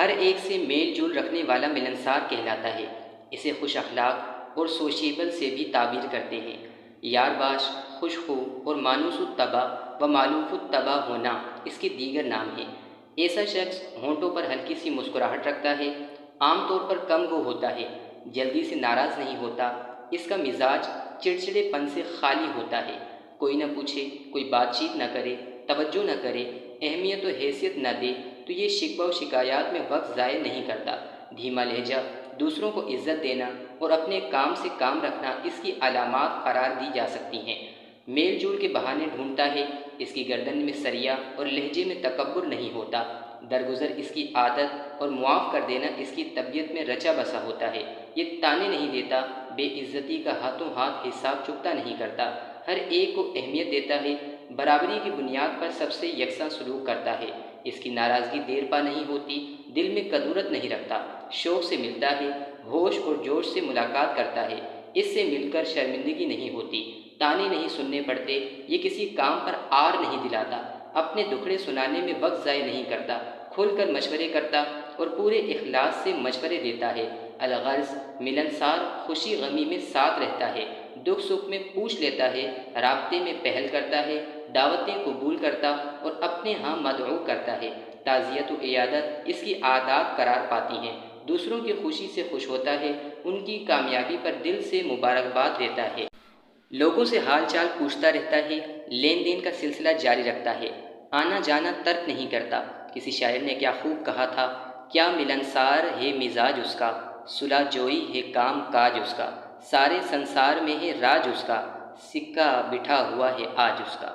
ہر ایک سے میل جول رکھنے والا ملنسار کہلاتا ہے۔ اسے خوش اخلاق اور سوشیبل سے بھی تعبیر کرتے ہیں۔ یار باش، خوش خو اور مانوس الطبع و مالوف الطبع ہونا اس کے دیگر نام ہیں۔ ایسا شخص ہونٹوں پر ہلکی سی مسکراہٹ رکھتا ہے، عام طور پر کم گو ہوتا ہے، جلدی سے ناراض نہیں ہوتا، اس کا مزاج چڑچڑے پن سے خالی ہوتا ہے، کوئی نہ پوچھے، کوئی بات چیت نہ کرے، توجہ نہ کرے، اہمیت و حیثیت نہ دے تو یہ شکوہ و شکایات میں وقت ضائع نہیں کرتا۔ دھیما لہجہ، دوسروں کو عزت دینا اور اپنے کام سے کام رکھنا اس کی علامات قرار دی جا سکتی ہیں۔ میل جول کے بہانے ڈھونڈتا ہے، اس کی گردن میں سریا اور لہجے میں تکبر نہیں ہوتا، درگزر اس کی عادت اور معاف کر دینا اس کی طبیعت میں رچا بسا ہوتا ہے۔ یہ تانے نہیں دیتا، بے عزتی کا ہاتھوں ہاتھ حساب چکتا نہیں کرتا، ہر ایک کو اہمیت دیتا ہے، برابری کی بنیاد پر سب سے یکساں سلوک کرتا ہے۔ اس کی ناراضگی دیر پا نہیں ہوتی، دل میں کدورت نہیں رکھتا، شوق سے ملتا ہے، ہوش اور جوش سے ملاقات کرتا ہے، اس سے مل کر شرمندگی نہیں ہوتی، تانے نہیں سننے پڑتے، یہ کسی کام پر آر نہیں دلاتا، اپنے دکھڑے سنانے میں وقت ضائع نہیں کرتا، کھل کر مشورے کرتا اور پورے اخلاص سے مشورے دیتا ہے۔ الغرض ملنسار خوشی غمی میں ساتھ رہتا ہے، دکھ سکھ میں پوچھ لیتا ہے، رابطے میں پہل کرتا ہے، دعوتیں قبول کرتا اور اپنے ہاں مدعو کرتا ہے۔ تعزیت و عیادت اس کی عادات قرار پاتی ہیں، دوسروں کی خوشی سے خوش ہوتا ہے، ان کی کامیابی پر دل سے مبارکباد دیتا ہے، لوگوں سے حال چال پوچھتا رہتا ہے، لین دین کا سلسلہ جاری رکھتا ہے، آنا جانا ترک نہیں کرتا۔ کسی شاعر نے کیا خوب کہا تھا، کیا ملنسار ہے مزاج اس کا، صلح جوئی ہے کام کاج اس کا، سارے سنسار میں ہے راج اس کا، سکہ بٹھا ہوا ہے آج اس کا۔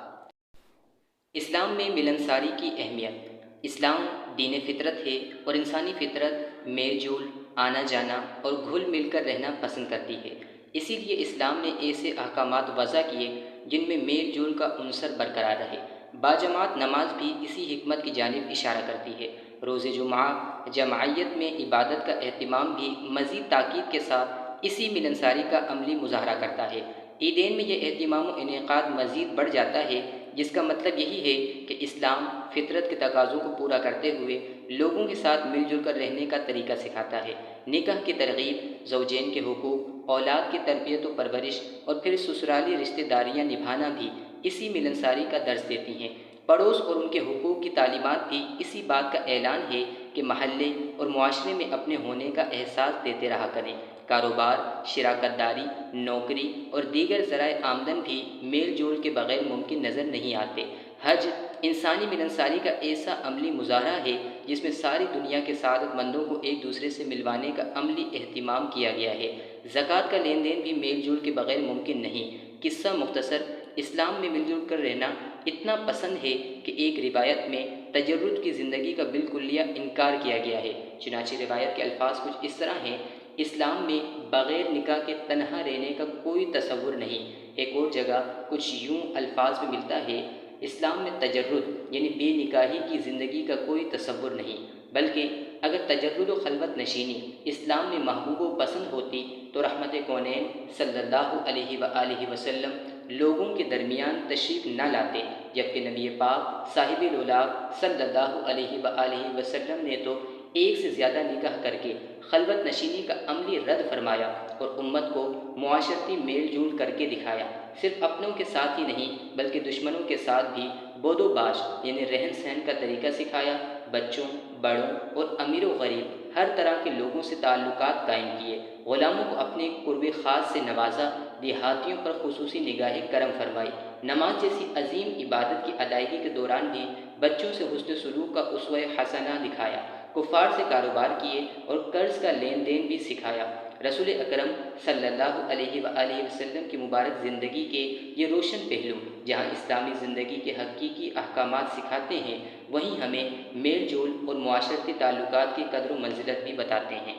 اسلام میں ملنساری کی اہمیت۔ اسلام دین فطرت ہے اور انسانی فطرت میل جول، آنا جانا اور گھل مل کر رہنا پسند کرتی ہے۔ اسی لیے اسلام نے ایسے احکامات وضع کیے جن میں میل جول کا عنصر برقرار رہے۔ باجماعت نماز بھی اسی حکمت کی جانب اشارہ کرتی ہے۔ روز جمعہ جماعیت میں عبادت کا اہتمام بھی مزید تاکید کے ساتھ اسی ملنساری کا عملی مظاہرہ کرتا ہے۔ عیدین میں یہ اہتمام و انعقاد مزید بڑھ جاتا ہے، جس کا مطلب یہی ہے کہ اسلام فطرت کے تقاضوں کو پورا کرتے ہوئے لوگوں کے ساتھ مل جل کر رہنے کا طریقہ سکھاتا ہے۔ نکاح کی ترغیب، زوجین کے حقوق، اولاد کی تربیت و پرورش اور پھر سسرالی رشتہ داریاں نبھانا بھی اسی ملنساری کا درس دیتی ہیں۔ پڑوس اور ان کے حقوق کی تعلیمات بھی اسی بات کا اعلان ہے کہ محلے اور معاشرے میں اپنے ہونے کا احساس دیتے رہا کریں۔ کاروبار، شراکت داری، نوکری اور دیگر ذرائع آمدن بھی میل جول کے بغیر ممکن نظر نہیں آتے۔ حج انسانی ملنساری کا ایسا عملی مظاہرہ ہے جس میں ساری دنیا کے سعادت مندوں کو ایک دوسرے سے ملوانے کا عملی اہتمام کیا گیا ہے۔ زکوٰۃ کا لین دین بھی میل جول کے بغیر ممکن نہیں۔ قصہ مختصر، اسلام میں مل جل کر رہنا اتنا پسند ہے کہ ایک روایت میں تجرد کی زندگی کا بالکلیہ انکار کیا گیا ہے۔ چنانچہ روایت کے الفاظ کچھ اس طرح ہیں، اسلام میں بغیر نکاح کے تنہا رہنے کا کوئی تصور نہیں۔ ایک اور جگہ کچھ یوں الفاظ میں ملتا ہے، اسلام میں تجرد یعنی بے نکاحی کی زندگی کا کوئی تصور نہیں، بلکہ اگر تجرد و خلوت نشینی اسلام میں محبوب و پسند ہوتی تو رحمت کونین صلی اللہ علیہ وآلہ وسلم لوگوں کے درمیان تشریف نہ لاتے، جبکہ نبی پاک صاحب العلاء صلی اللہ علیہ وآلہ وسلم نے تو ایک سے زیادہ نکاح کر کے خلوت نشینی کا عملی رد فرمایا اور امت کو معاشرتی میل جول کر کے دکھایا۔ صرف اپنوں کے ساتھ ہی نہیں بلکہ دشمنوں کے ساتھ بھی بود و باش یعنی رہن سہن کا طریقہ سکھایا۔ بچوں، بڑوں اور امیر و غریب ہر طرح کے لوگوں سے تعلقات قائم کیے، غلاموں کو اپنے قرب خاص سے نوازا، دیہاتیوں پر خصوصی نگاہ کرم فرمائی۔ نماز جیسی عظیم عبادت کی ادائیگی کے دوران بھی بچوں سے حسن سلوک کا اسوہ حسنہ دکھایا، کفار سے کاروبار کیے اور قرض کا لین دین بھی سکھایا۔ رسول اکرم صلی اللہ علیہ وآلہ وسلم کی مبارک زندگی کے یہ روشن پہلو جہاں اسلامی زندگی کے حقیقی احکامات سکھاتے ہیں، وہیں ہمیں میل جول اور معاشرتی تعلقات کی قدر و منزلت بھی بتاتے ہیں۔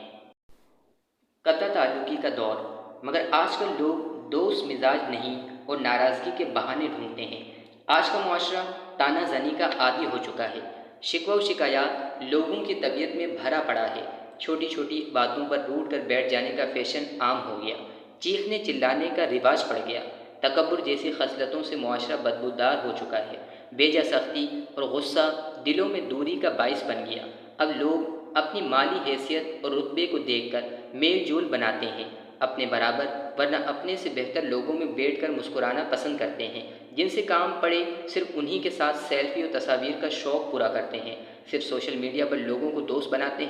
قطع تعلقی کا دور، مگر آج کل لوگ دوست مزاج نہیں اور ناراضگی کے بہانے ڈھونڈتے ہیں۔ آج کا معاشرہ تانا زنی کا عادی ہو چکا ہے، شکوہ و شکایات لوگوں کی طبیعت میں بھرا پڑا ہے، چھوٹی چھوٹی باتوں پر روٹھ کر بیٹھ جانے کا فیشن عام ہو گیا، چیخنے چلانے کا رواج پڑ گیا، تکبر جیسی خصلتوں سے معاشرہ بدبودار ہو چکا ہے، بیجا سختی اور غصہ دلوں میں دوری کا باعث بن گیا۔ اب لوگ اپنی مالی حیثیت اور رتبے کو دیکھ کر میل جول بناتے ہیں، اپنے برابر ورنہ اپنے سے بہتر لوگوں میں بیٹھ کر مسکرانا پسند کرتے ہیں، جن سے کام پڑے صرف انہی کے ساتھ سیلفی اور تصاویر کا شوق پورا کرتے ہیں، صرف سوشل میڈیا پر لوگوں کو دوست بناتے ہیں،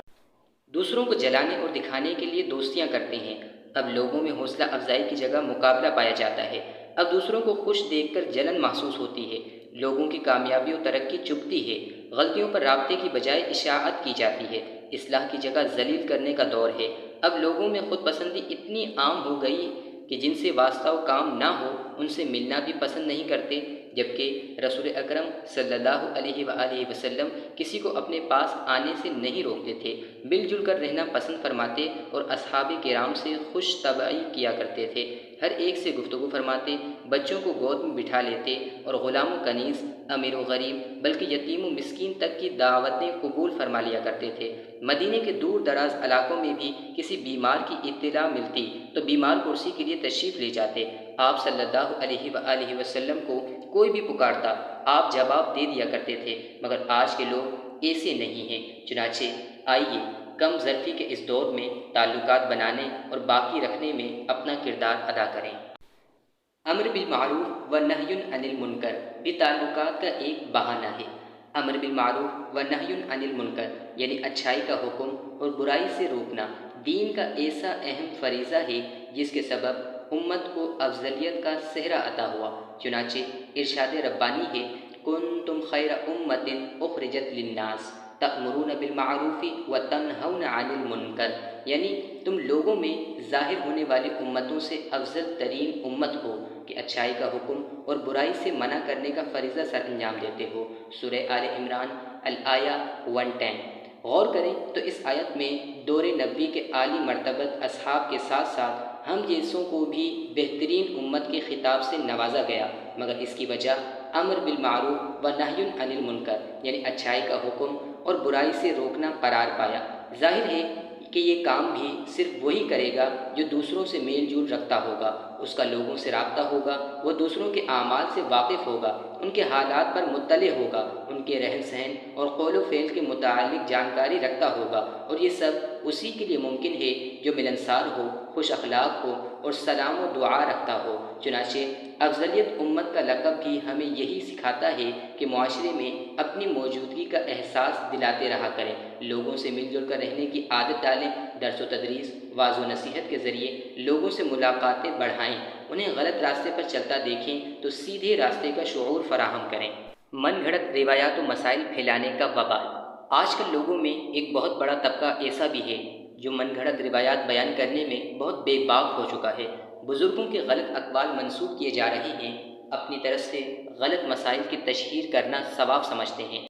دوسروں کو جلانے اور دکھانے کے لیے دوستیاں کرتے ہیں۔ اب لوگوں میں حوصلہ افزائی کی جگہ مقابلہ پایا جاتا ہے، اب دوسروں کو خوش دیکھ کر جلن محسوس ہوتی ہے، لوگوں کی کامیابی و ترقی چبھتی ہے، غلطیوں پر رابطے کی بجائے اشاعت کی جاتی ہے، اصلاح کی جگہ ذلیل کرنے کا دور ہے۔ اب لوگوں میں خود پسندی اتنی عام ہو گئی کہ جن سے واسطہ و کام نہ ہو ان سے ملنا بھی پسند نہیں کرتے، جبکہ رسول اکرم صلی اللہ علیہ وآلہ وسلم کسی کو اپنے پاس آنے سے نہیں روکتے تھے، مل جل کر رہنا پسند فرماتے اور اصحاب کرام سے خوش طبعی کیا کرتے تھے، ہر ایک سے گفتگو فرماتے، بچوں کو گود میں بٹھا لیتے اور غلام و کنیز، امیر و غریب، بلکہ یتیم و مسکین تک کی دعوتیں قبول فرما لیا کرتے تھے۔ مدینے کے دور دراز علاقوں میں بھی کسی بیمار کی اطلاع ملتی تو بیمار کرسی کے لیے تشریف لے جاتے، آپ صلی اللہ علیہ وآلہ وسلم کو کوئی بھی پکارتا آپ جواب دے دیا کرتے تھے، مگر آج کے لوگ ایسے نہیں ہیں۔ چنانچہ آئیے کم ظرفی کے اس دور میں تعلقات بنانے اور باقی رکھنے میں اپنا کردار ادا کریں۔ امر بالمعروف و نہی عن المنکر بھی تعلقات کا ایک بہانہ ہے۔ امر بالمعروف و نہی عن المنکر یعنی اچھائی کا حکم اور برائی سے روکنا دین کا ایسا اہم فریضہ ہے جس کے سبب امت کو افضلیت کا صحرا عطا ہوا۔ چنانچہ ارشاد ربانی ہے، کنتم خیر امۃ اخرجت للناس تأمرون بالمعروف وتنہون عن المنکر، یعنی تم لوگوں میں ظاہر ہونے والی امتوں سے افضل ترین امت ہو کہ اچھائی کا حکم اور برائی سے منع کرنے کا فریضہ سر انجام دیتے ہو۔ سورہ آل عمران الآیہ 110۔ غور کریں تو اس آیت میں دور نبوی کے عالی مرتبت اصحاب کے ساتھ ساتھ ہم جیسوں کو بھی بہترین امت کے خطاب سے نوازا گیا، مگر اس کی وجہ امر بالمعروف و نہی عن المنکر یعنی اچھائی کا حکم اور برائی سے روکنا قرار پایا۔ ظاہر ہے کہ یہ کام بھی صرف وہی کرے گا جو دوسروں سے میل جول رکھتا ہوگا، اس کا لوگوں سے رابطہ ہوگا، وہ دوسروں کے اعمال سے واقف ہوگا، ان کے حالات پر مطلع ہوگا، ان کے رہن سہن اور قول و فعل کے متعلق جانکاری رکھتا ہوگا، اور یہ سب اسی کے لیے ممکن ہے جو ملنسار ہو، خوش اخلاق ہو اور سلام و دعا رکھتا ہو۔ چنانچہ افضلیت امت کا لقب بھی ہمیں یہی سکھاتا ہے کہ معاشرے میں اپنی موجودگی کا احساس دلاتے رہا کریں، لوگوں سے مل جل کر رہنے کی عادت ڈالیں، درس و تدریس، واعظ و نصیحت کے ذریعے لوگوں سے ملاقاتیں بڑھائیں، انہیں غلط راستے پر چلتا دیکھیں تو سیدھے راستے کا شعور فراہم کریں۔ من گھڑت روایات و مسائل پھیلانے کا وبال۔ آج کل لوگوں میں ایک بہت بڑا طبقہ ایسا بھی ہے جو من گھڑت روایات بیان کرنے میں بہت بے باک ہو چکا ہے، بزرگوں کے غلط اقوال منسوب کیے جا رہے ہیں، اپنی طرف سے غلط مسائل کی تشہیر کرنا ثواب سمجھتے ہیں،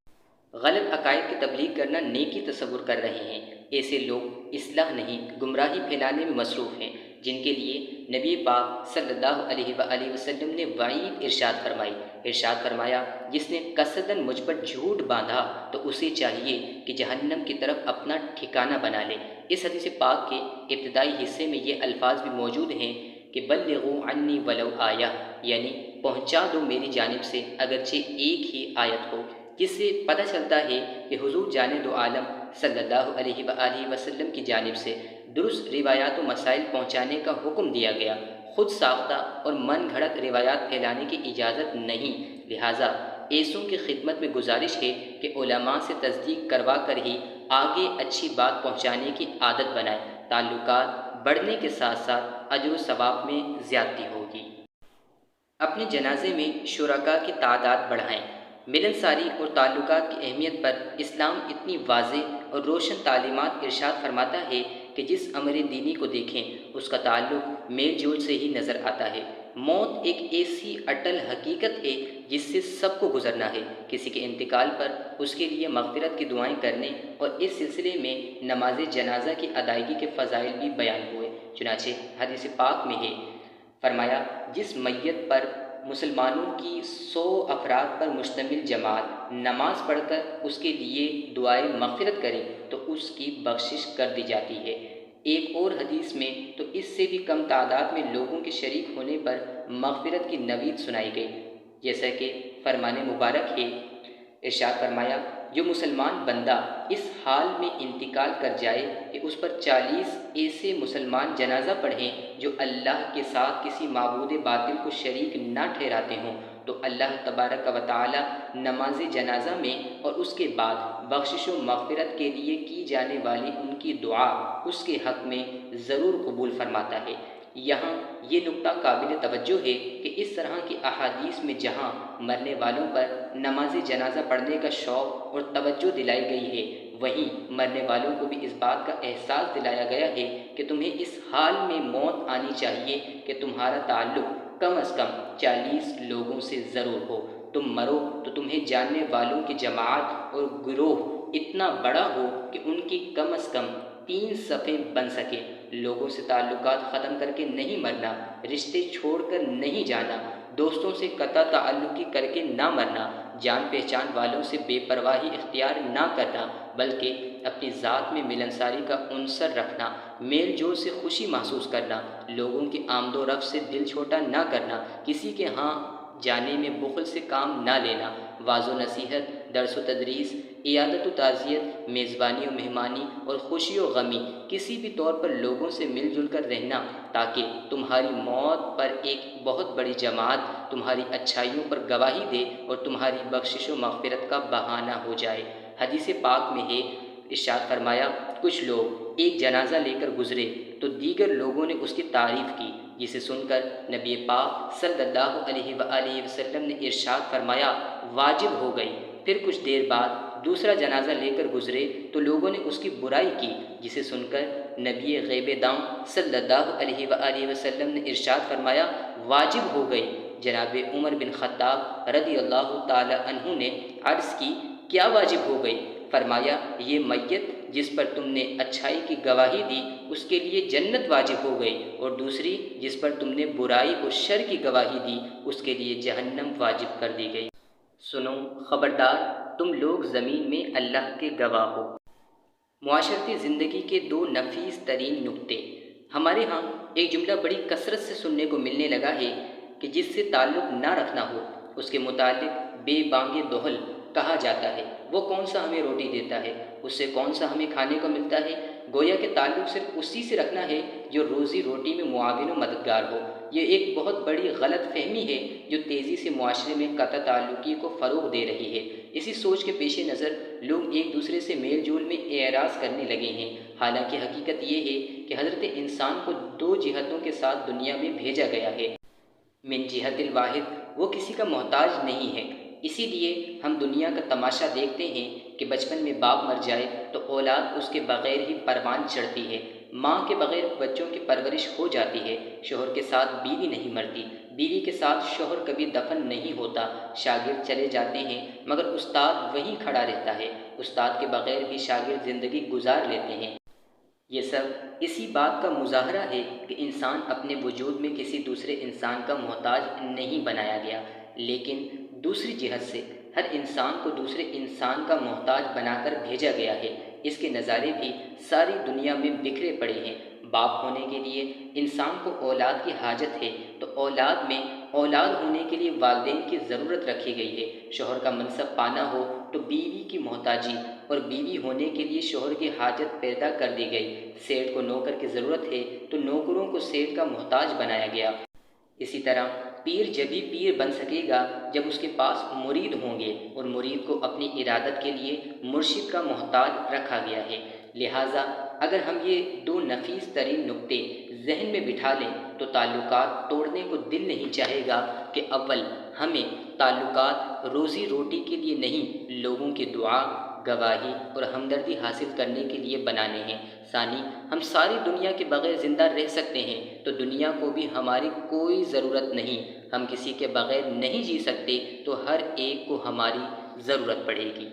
غلط عقائد کی تبلیغ کرنا نیکی تصور کر رہے ہیں۔ ایسے لوگ اصلاح نہیں گمراہی پھیلانے میں مصروف ہیں، جن کے لیے نبی پاک صلی اللہ علیہ وآلہ وسلم نے وعید ارشاد فرمایا، جس نے قصداً مجھ پر جھوٹ باندھا تو اسے چاہیے کہ جہنم کی طرف اپنا ٹھکانہ بنا لے۔ اس حدیث پاک کے ابتدائی حصے میں یہ الفاظ بھی موجود ہیں کہ بلغوا عنی ولو آیہ، یعنی پہنچا دو میری جانب سے اگرچہ ایک ہی آیت ہو، جس سے پتہ چلتا ہے کہ حضور جانے دو عالم صلی اللہ علیہ وآلہ وسلم کی جانب سے درست روایات و مسائل پہنچانے کا حکم دیا گیا، خود ساختہ اور من گھڑت روایات پھیلانے کی اجازت نہیں۔ لہٰذا ایسوں کی خدمت میں گزارش ہے کہ علماء سے تصدیق کروا کر ہی آگے اچھی بات پہنچانے کی عادت بنائیں، تعلقات بڑھنے کے ساتھ ساتھ اجر و ثواب میں زیادتی ہوگی۔ اپنے جنازے میں شرکاء کی تعداد بڑھائیں۔ ملنساری اور تعلقات کی اہمیت پر اسلام اتنی واضح اور روشن تعلیمات ارشاد فرماتا ہے کہ جس امر دینی کو دیکھیں اس کا تعلق میل جول سے ہی نظر آتا ہے۔ موت ایک ایسی اٹل حقیقت ہے جس سے سب کو گزرنا ہے۔ کسی کے انتقال پر اس کے لیے مغفرت کی دعائیں کرنے اور اس سلسلے میں نماز جنازہ کی ادائیگی کے فضائل بھی بیان ہوئے۔ چنانچہ حدیث پاک میں ہے، فرمایا جس میت پر مسلمانوں کی 100 افراد پر مشتمل جماعت نماز پڑھ کر اس کے لیے دعائے مغفرت کرے تو اس کی بخشش کر دی جاتی ہے۔ ایک اور حدیث میں تو اس سے بھی کم تعداد میں لوگوں کے شریک ہونے پر مغفرت کی نوید سنائی گئی، جیسا کہ فرمان مبارک ہے، ارشاد فرمایا جو مسلمان بندہ اس حال میں انتقال کر جائے کہ اس پر 40 ایسے مسلمان جنازہ پڑھیں جو اللہ کے ساتھ کسی معبود باطل کو شریک نہ ٹھہراتے ہوں، تو اللہ تبارک و تعالی نماز جنازہ میں اور اس کے بعد بخشش و مغفرت کے لیے کی جانے والی ان کی دعا اس کے حق میں ضرور قبول فرماتا ہے۔ یہاں یہ نکتہ قابل توجہ ہے کہ اس طرح کی احادیث میں جہاں مرنے والوں پر نماز جنازہ پڑھنے کا شوق اور توجہ دلائی گئی ہے، وہیں مرنے والوں کو بھی اس بات کا احساس دلایا گیا ہے کہ تمہیں اس حال میں موت آنی چاہیے کہ تمہارا تعلق کم از کم 40 لوگوں سے ضرور ہو۔ تم مرو تو تمہیں جاننے والوں کی جماعت اور گروہ اتنا بڑا ہو کہ ان کی کم از کم 3 صفیں بن سکیں۔ لوگوں سے تعلقات ختم کر کے نہیں مرنا، رشتے چھوڑ کر نہیں جانا، دوستوں سے قطع تعلقی کر کے نہ مرنا، جان پہچان والوں سے بے پرواہی اختیار نہ کرنا، بلکہ اپنی ذات میں ملنساری کا عنصر رکھنا، میل جول سے خوشی محسوس کرنا، لوگوں کی آمد و رفت سے دل چھوٹا نہ کرنا، کسی کے ہاں جانے میں بخل سے کام نہ لینا، واعظ و نصیحت، درس و تدریس، عیادت و تعزیت، میزبانی و مہمانی اور خوشی و غمی، کسی بھی طور پر لوگوں سے مل جل کر رہنا، تاکہ تمہاری موت پر ایک بہت بڑی جماعت تمہاری اچھائیوں پر گواہی دے اور تمہاری بخشش و مغفرت کا بہانہ ہو جائے۔ حدیث پاک میں ہے، ارشاد فرمایا، کچھ لوگ ایک جنازہ لے کر گزرے تو دیگر لوگوں نے اس کی تعریف کی، جسے سن کر نبی پاک صلی اللہ علیہ وآلہ وسلم نے ارشاد فرمایا، واجب ہو گئی۔ پھر کچھ دیر بعد دوسرا جنازہ لے کر گزرے تو لوگوں نے اس کی برائی کی، جسے سن کر نبی غیب داں صلی اللہ علیہ وآلہ وسلم نے ارشاد فرمایا، واجب ہو گئی۔ جناب عمر بن خطاب رضی اللہ تعالی عنہ نے عرض کی، کیا واجب ہو گئی؟ فرمایا، یہ میت جس پر تم نے اچھائی کی گواہی دی اس کے لیے جنت واجب ہو گئی، اور دوسری جس پر تم نے برائی اور شر کی گواہی دی اس کے لیے جہنم واجب کر دی گئی۔ سنو خبردار، تم لوگ زمین میں اللہ کے گواہ ہو۔ معاشرتی زندگی کے 2 نفیس ترین نکتے۔ ہمارے ہاں ایک جملہ بڑی کثرت سے سننے کو ملنے لگا ہے کہ جس سے تعلق نہ رکھنا ہو اس کے متعلق بے بانگ دہل کہا جاتا ہے۔ وہ کون سا ہمیں روٹی دیتا ہے، اس سے کون سا ہمیں کھانے کو ملتا ہے؟ گویا کہ تعلق صرف اسی سے رکھنا ہے جو روزی روٹی میں معاون و مددگار ہو۔ یہ ایک بہت بڑی غلط فہمی ہے جو تیزی سے معاشرے میں قطع تعلقی کو فروغ دے رہی ہے۔ اسی سوچ کے پیش نظر لوگ ایک دوسرے سے میل جول میں اعراض کرنے لگے ہیں، حالانکہ حقیقت یہ ہے کہ حضرت انسان کو 2 جہتوں کے ساتھ دنیا میں بھیجا گیا ہے۔ من جہت الواحد، وہ کسی کا محتاج نہیں ہے۔ اسی لیے ہم دنیا کا تماشا دیکھتے ہیں کہ بچپن میں باپ مر جائے تو اولاد اس کے بغیر ہی پروان چڑھتی ہے، ماں کے بغیر بچوں کی پرورش ہو جاتی ہے، شوہر کے ساتھ بیوی نہیں مرتی، بیوی کے ساتھ شوہر کبھی دفن نہیں ہوتا، شاگرد چلے جاتے ہیں مگر استاد وہیں کھڑا رہتا ہے، استاد کے بغیر بھی شاگرد زندگی گزار لیتے ہیں۔ یہ سب اسی بات کا مظاہرہ ہے کہ انسان اپنے وجود میں کسی دوسرے انسان کا محتاج نہیں بنایا گیا، لیکن دوسری جہت سے ہر انسان کو دوسرے انسان کا محتاج بنا کر بھیجا گیا ہے۔ اس کے نظارے بھی ساری دنیا میں بکھرے پڑے ہیں۔ باپ ہونے کے لیے انسان کو اولاد کی حاجت ہے تو اولاد میں اولاد ہونے کے لیے والدین کی ضرورت رکھی گئی ہے۔ شوہر کا منصب پانا ہو تو بیوی کی محتاجی اور بیوی ہونے کے لیے شوہر کی حاجت پیدا کر دی گئی۔ سیٹ کو نوکر کی ضرورت ہے تو نوکروں کو سیٹ کا محتاج بنایا گیا۔ اسی طرح پیر جبھی پیر بن سکے گا جب اس کے پاس مرید ہوں گے، اور مرید کو اپنی ارادت کے لیے مرشد کا محتاج رکھا گیا ہے۔ لہٰذا اگر ہم یہ 2 نفیس ترین نکتے ذہن میں بٹھا لیں تو تعلقات توڑنے کو دل نہیں چاہے گا کہ اول ہمیں تعلقات روزی روٹی کے لیے نہیں، لوگوں کی دعا، گواہی اور ہمدردی حاصل کرنے کے لیے بنانے ہیں۔ ثانی، ہم ساری دنیا کے بغیر زندہ رہ سکتے ہیں تو دنیا کو بھی ہماری کوئی ضرورت نہیں۔ ہم کسی کے بغیر نہیں جی سکتے تو ہر ایک کو ہماری ضرورت پڑے گی۔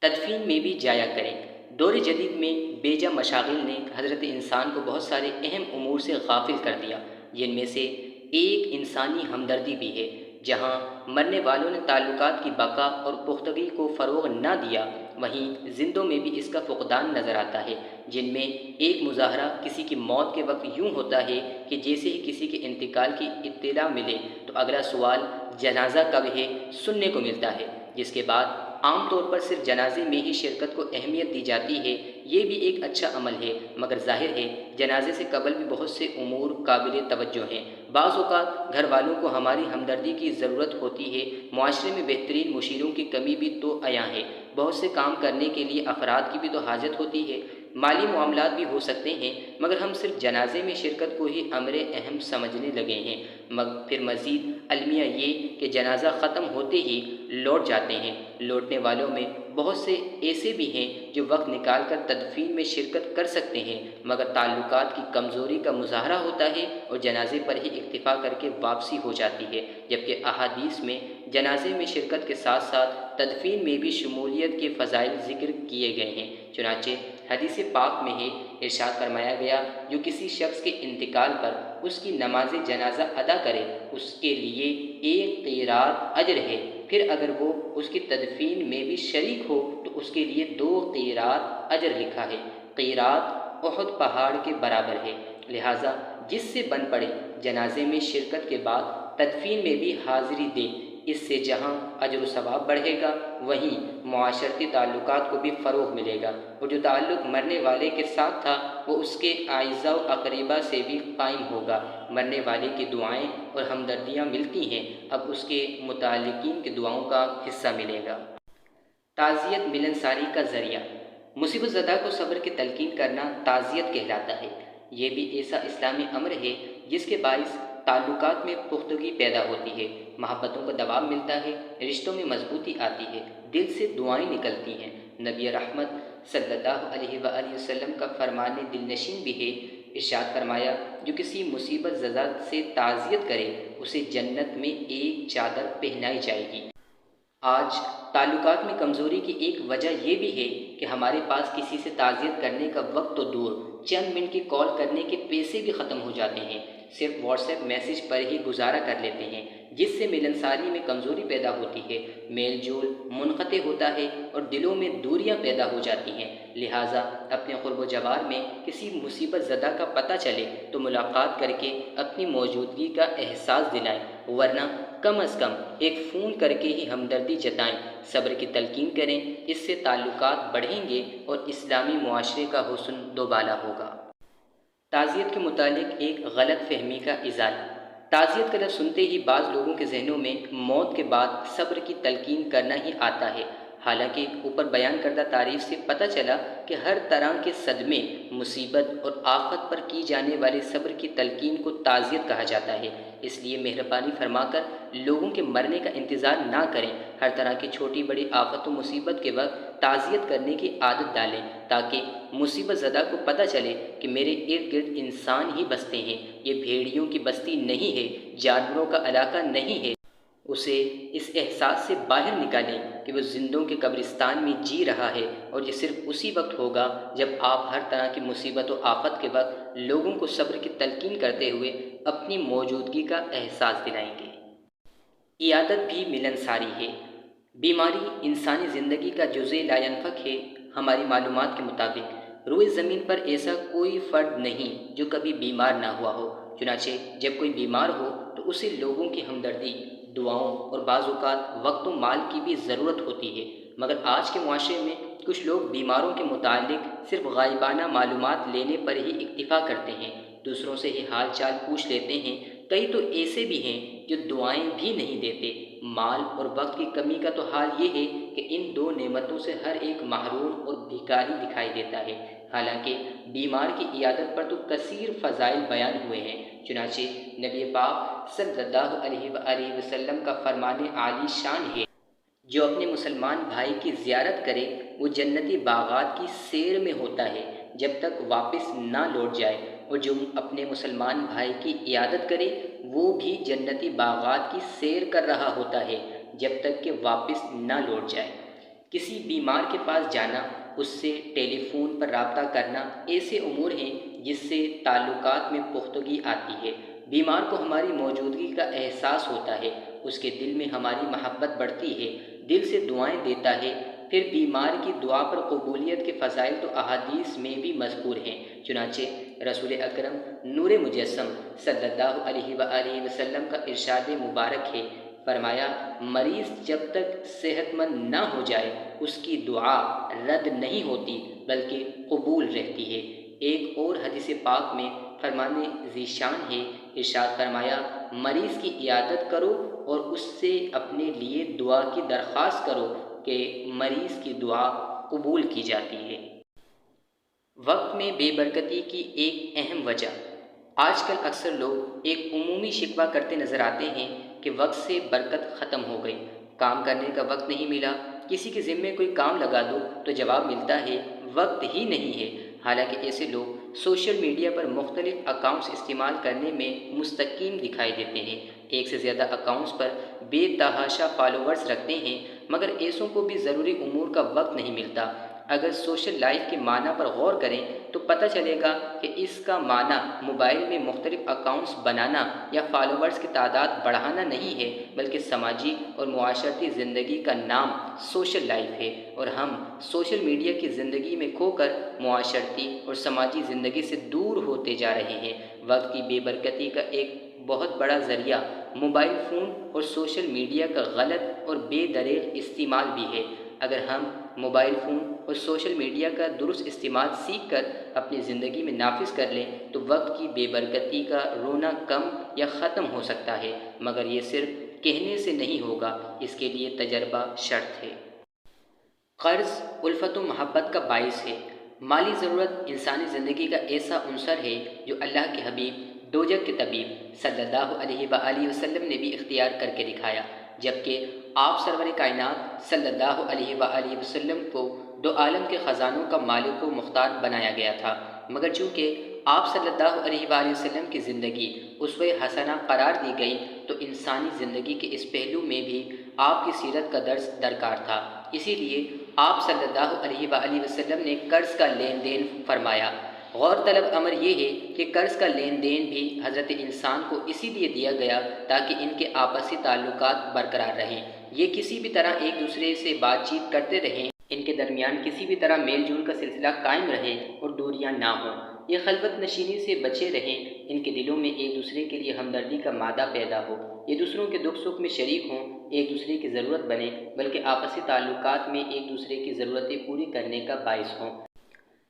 تدفین میں بھی جایا کریں۔ دور جدید میں بیجا مشاغل نے حضرت انسان کو بہت سارے اہم امور سے غافل کر دیا، جن میں سے ایک انسانی ہمدردی بھی ہے۔ جہاں مرنے والوں نے تعلقات کی بقا اور پختگی کو فروغ نہ دیا، وہیں زندوں میں بھی اس کا فقدان نظر آتا ہے، جن میں ایک مظاہرہ کسی کی موت کے وقت یوں ہوتا ہے کہ جیسے ہی کسی کے انتقال کی اطلاع ملے تو اگلا سوال جنازہ کب ہے سننے کو ملتا ہے، جس کے بعد عام طور پر صرف جنازے میں ہی شرکت کو اہمیت دی جاتی ہے، یہ بھی ایک اچھا عمل ہے، مگر ظاہر ہے جنازے سے قبل بھی بہت سے امور قابل توجہ ہیں۔ بعض اوقات گھر والوں کو ہماری ہمدردی کی ضرورت ہوتی ہے، معاشرے میں بہترین مشیروں کی کمی بھی تو عیاں ہے، بہت سے کام کرنے کے لیے افراد کی بھی تو حاجت ہوتی ہے، مالی معاملات بھی ہو سکتے ہیں، مگر ہم صرف جنازے میں شرکت کو ہی امر اہم سمجھنے لگے ہیں۔ پھر مزید المیہ یہ کہ جنازہ ختم ہوتے ہی لوٹ جاتے ہیں۔ لوٹنے والوں میں بہت سے ایسے بھی ہیں جو وقت نکال کر تدفین میں شرکت کر سکتے ہیں، مگر تعلقات کی کمزوری کا مظاہرہ ہوتا ہے اور جنازے پر ہی اکتفا کر کے واپسی ہو جاتی ہے، جبکہ احادیث میں جنازے میں شرکت کے ساتھ ساتھ تدفین میں بھی شمولیت کے فضائل ذکر کیے گئے ہیں۔ چنانچہ حدیث پاک میں ہے، ارشاد فرمایا گیا، جو کسی شخص کے انتقال پر اس کی نماز جنازہ ادا کرے اس کے لیے 1 قیراط اجر ہے، پھر اگر وہ اس کی تدفین میں بھی شریک ہو تو اس کے لیے 2 قیراط اجر لکھا ہے۔ قیراط احد پہاڑ کے برابر ہے، لہٰذا جس سے بن پڑے جنازے میں شرکت کے بعد تدفین میں بھی حاضری دے، اس سے جہاں اجر و ثواب بڑھے گا وہیں معاشرتی تعلقات کو بھی فروغ ملے گا، اور جو تعلق مرنے والے کے ساتھ تھا وہ اس کے اعزاء و اقربا سے بھی قائم ہوگا۔ مرنے والے کی دعائیں اور ہمدردیاں ملتی ہیں، اب اس کے متعلقین کی دعاؤں کا حصہ ملے گا۔ تعزیت ملنساری کا ذریعہ۔ مصیبت زدہ کو صبر کی تلقین کرنا تعزیت کہلاتا ہے۔ یہ بھی ایسا اسلامی امر ہے جس کے باعث تعلقات میں پختگی پیدا ہوتی ہے، محبتوں کو دوام ملتا ہے، رشتوں میں مضبوطی آتی ہے، دل سے دعائیں نکلتی ہیں۔ نبی رحمت صلی اللہ علیہ وآلہ وسلم کا فرمان دل نشین بھی ہے، ارشاد فرمایا، جو کسی مصیبت زدہ سے تعزیت کرے اسے جنت میں ایک چادر پہنائی جائے گی۔ آج تعلقات میں کمزوری کی ایک وجہ یہ بھی ہے کہ ہمارے پاس کسی سے تعزیت کرنے کا وقت تو دور، چند منٹ کی کال کرنے کے پیسے بھی ختم ہو جاتے ہیں، صرف واٹس ایپ میسج پر ہی گزارا کر لیتے ہیں، جس سے ملنساری میں کمزوری پیدا ہوتی ہے، میل جول منقطع ہوتا ہے اور دلوں میں دوریاں پیدا ہو جاتی ہیں۔ لہٰذا اپنے قرب و جوار میں کسی مصیبت زدہ کا پتہ چلے تو ملاقات کر کے اپنی موجودگی کا احساس دلائیں، ورنہ کم از کم ایک فون کر کے ہی ہمدردی جتائیں، صبر کی تلقین کریں، اس سے تعلقات بڑھیں گے اور اسلامی معاشرے کا حسن دوبالا ہوگا۔ تعزیت کے متعلق ایک غلط فہمی کا ازالہ۔ تعزیت کا لفظ سنتے ہی بعض لوگوں کے ذہنوں میں موت کے بعد صبر کی تلقین کرنا ہی آتا ہے، حالانکہ اوپر بیان کردہ تعریف سے پتہ چلا کہ ہر طرح کے صدمے، مصیبت اور آفت پر کی جانے والے صبر کی تلقین کو تعزیت کہا جاتا ہے۔ اس لیے مہربانی فرما کر لوگوں کے مرنے کا انتظار نہ کریں، ہر طرح کی چھوٹی بڑی آفت و مصیبت کے وقت تعزیت کرنے کی عادت ڈالیں، تاکہ مصیبت زدہ کو پتہ چلے کہ میرے ارد گرد انسان ہی بستے ہیں، یہ بھیڑیوں کی بستی نہیں ہے، جانوروں کا علاقہ نہیں ہے۔ اسے اس احساس سے باہر نکالیں کہ وہ زندوں کے قبرستان میں جی رہا ہے، اور یہ صرف اسی وقت ہوگا جب آپ ہر طرح کی مصیبت و آفت کے وقت لوگوں کو صبر کی تلقین کرتے ہوئے اپنی موجودگی کا احساس دلائیں گے۔ عیادت بھی ملنساری ہے۔ بیماری انسانی زندگی کا جزء لا ینفک ہے۔ ہماری معلومات کے مطابق روئے زمین پر ایسا کوئی فرد نہیں جو کبھی بیمار نہ ہوا ہو، چنانچہ جب کوئی بیمار ہو تو اسے لوگوں کی ہمدردی، دعاؤں اور بعض اوقات وقت و مال کی بھی ضرورت ہوتی ہے، مگر آج کے معاشرے میں کچھ لوگ بیماروں کے متعلق صرف غائبانہ معلومات لینے پر ہی اکتفا کرتے ہیں، دوسروں سے ہی حال چال پوچھ لیتے ہیں، کئی تو ایسے بھی ہیں جو دعائیں بھی نہیں دیتے۔ مال اور وقت کی کمی کا تو حال یہ ہے کہ ان دو نعمتوں سے ہر ایک محروم اور بھکاری دکھائی دیتا ہے، حالانکہ بیمار کی عیادت پر تو کثیر فضائل بیان ہوئے ہیں۔ چنانچہ نبی پاک صلی اللہ علیہ وآلہ وسلم کا فرمان عالی شان ہے، جو اپنے مسلمان بھائی کی زیارت کرے وہ جنتی باغات کی سیر میں ہوتا ہے جب تک واپس نہ لوٹ جائے، اور جو اپنے مسلمان بھائی کی عیادت کرے وہ بھی جنتی باغات کی سیر کر رہا ہوتا ہے جب تک کہ واپس نہ لوٹ جائے۔ کسی بیمار کے پاس جانا، اس سے ٹیلی فون پر رابطہ کرنا ایسے امور ہیں جس سے تعلقات میں پختگی آتی ہے۔ بیمار کو ہماری موجودگی کا احساس ہوتا ہے، اس کے دل میں ہماری محبت بڑھتی ہے، دل سے دعائیں دیتا ہے، پھر بیمار کی دعا پر قبولیت کے فضائل تو احادیث میں بھی مذکور ہیں۔ چنانچہ رسول اکرم نور مجسم صلی اللہ علیہ وآلہ وسلم کا ارشاد مبارک ہے، فرمایا مریض جب تک صحت مند نہ ہو جائے اس کی دعا رد نہیں ہوتی بلکہ قبول رہتی ہے۔ ایک اور حدیث پاک میں فرمانے ذیشان ہے، ارشاد فرمایا مریض کی عیادت کرو اور اس سے اپنے لیے دعا کی درخواست کرو کہ مریض کی دعا قبول کی جاتی ہے۔ وقت میں بے برکتی کی ایک اہم وجہ۔ آج کل اکثر لوگ ایک عمومی شکوہ کرتے نظر آتے ہیں کہ وقت سے برکت ختم ہو گئی، کام کرنے کا وقت نہیں ملا، کسی کے ذمے کوئی کام لگا دو تو جواب ملتا ہے وقت ہی نہیں ہے۔ حالانکہ ایسے لوگ سوشل میڈیا پر مختلف اکاؤنٹس استعمال کرنے میں مستقیم دکھائی دیتے ہیں، ایک سے زیادہ اکاؤنٹس پر بے تحاشا فالوورز رکھتے ہیں، مگر ایسوں کو بھی ضروری امور کا وقت نہیں ملتا۔ اگر سوشل لائف کے معنی پر غور کریں تو پتہ چلے گا کہ اس کا معنی موبائل میں مختلف اکاؤنٹس بنانا یا فالوورز کی تعداد بڑھانا نہیں ہے، بلکہ سماجی اور معاشرتی زندگی کا نام سوشل لائف ہے، اور ہم سوشل میڈیا کی زندگی میں کھو کر معاشرتی اور سماجی زندگی سے دور ہوتے جا رہے ہیں۔ وقت کی بے برکتی کا ایک بہت بڑا ذریعہ موبائل فون اور سوشل میڈیا کا غلط اور بے دریغ استعمال بھی ہے۔ اگر ہم موبائل فون اور سوشل میڈیا کا درست استعمال سیکھ کر اپنی زندگی میں نافذ کر لیں تو وقت کی بے برکتی کا رونا کم یا ختم ہو سکتا ہے، مگر یہ صرف کہنے سے نہیں ہوگا، اس کے لیے تجربہ شرط ہے۔ قرض الفت و محبت کا باعث ہے۔ مالی ضرورت انسانی زندگی کا ایسا عنصر ہے جو اللہ کے حبیب دوجک کے طبیب صلی اللہ علیہ وآلہ وسلم نے بھی اختیار کر کے دکھایا، جبکہ آپ سرور کائنات صلی اللہ علیہ وآلہ وسلم کو دو عالم کے خزانوں کا مالک و مختار بنایا گیا تھا، مگر چونکہ آپ صلی اللہ علیہ وآلہ وسلم کی زندگی اسوہ حسنہ قرار دی گئی تو انسانی زندگی کے اس پہلو میں بھی آپ کی سیرت کا درس درکار تھا۔ اسی لیے آپ صلی اللہ علیہ وآلہ وسلم نے قرض کا لین دین فرمایا۔ غور طلب امر یہ ہے کہ قرض کا لین دین بھی حضرت انسان کو اسی لیے دیا گیا تاکہ ان کے آپسی تعلقات برقرار رہیں، یہ کسی بھی طرح ایک دوسرے سے بات چیت کرتے رہیں، ان کے درمیان کسی بھی طرح میل جول کا سلسلہ قائم رہے اور دوریاں نہ ہوں، یہ خلوت نشینی سے بچے رہیں، ان کے دلوں میں ایک دوسرے کے لیے ہمدردی کا مادہ پیدا ہو، یہ دوسروں کے دکھ سکھ میں شریک ہوں، ایک دوسرے کی ضرورت بنے، بلکہ آپسی تعلقات میں ایک دوسرے کی ضرورتیں پوری کرنے کا باعث ہوں۔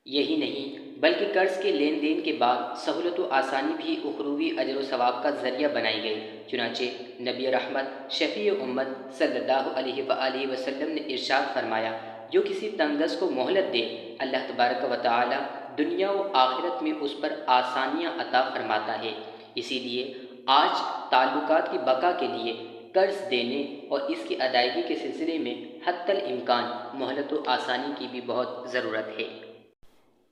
یہی نہیں بلکہ قرض کے لین دین کے بعد سہولت و آسانی بھی اخروی اجر و ثواب کا ذریعہ بنائی گئی، چنانچہ نبی رحمت شفیع امت صلی اللہ علیہ وآلہ وسلم نے ارشاد فرمایا جو کسی تنگ دست کو مہلت دے اللہ تبارک و تعالی دنیا و آخرت میں اس پر آسانیاں عطا فرماتا ہے۔ اسی لیے آج تعلقات کی بقا کے لیے قرض دینے اور اس کی ادائیگی کے سلسلے میں حتی الامکان مہلت و آسانی کی بھی بہت ضرورت ہے۔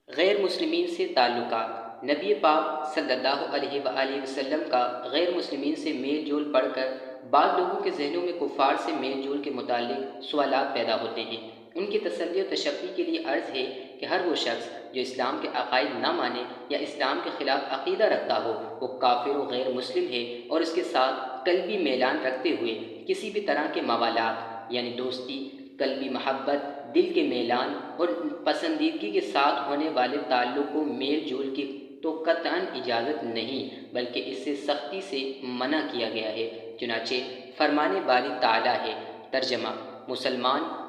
غیر مسلمین سے تعلقات۔ نبی پاک صلی اللہ علیہ وآلہ وسلم کا غیر مسلمین سے میل جول پڑھ کر بعض لوگوں کے ذہنوں میں کفار سے میل جول کے متعلق سوالات پیدا ہوتے ہیں۔ ان کی تسلی و تشفی کے لیے عرض ہے کہ ہر وہ شخص جو اسلام کے عقائد نہ مانے یا اسلام کے خلاف عقیدہ رکھتا ہو وہ کافر و غیر مسلم ہے، اور اس کے ساتھ قلبی میلان رکھتے ہوئے کسی بھی طرح کے موالات یعنی دوستی، قلبی محبت، دل کے میلان اور پسندیدگی کے ساتھ ہونے والے تعلق و میل جول کی تو قطعاً اجازت نہیں بلکہ اس سے سختی سے منع کیا گیا ہے، چنانچہ فرمانے باری تعالیٰ ہے۔ ترجمہ: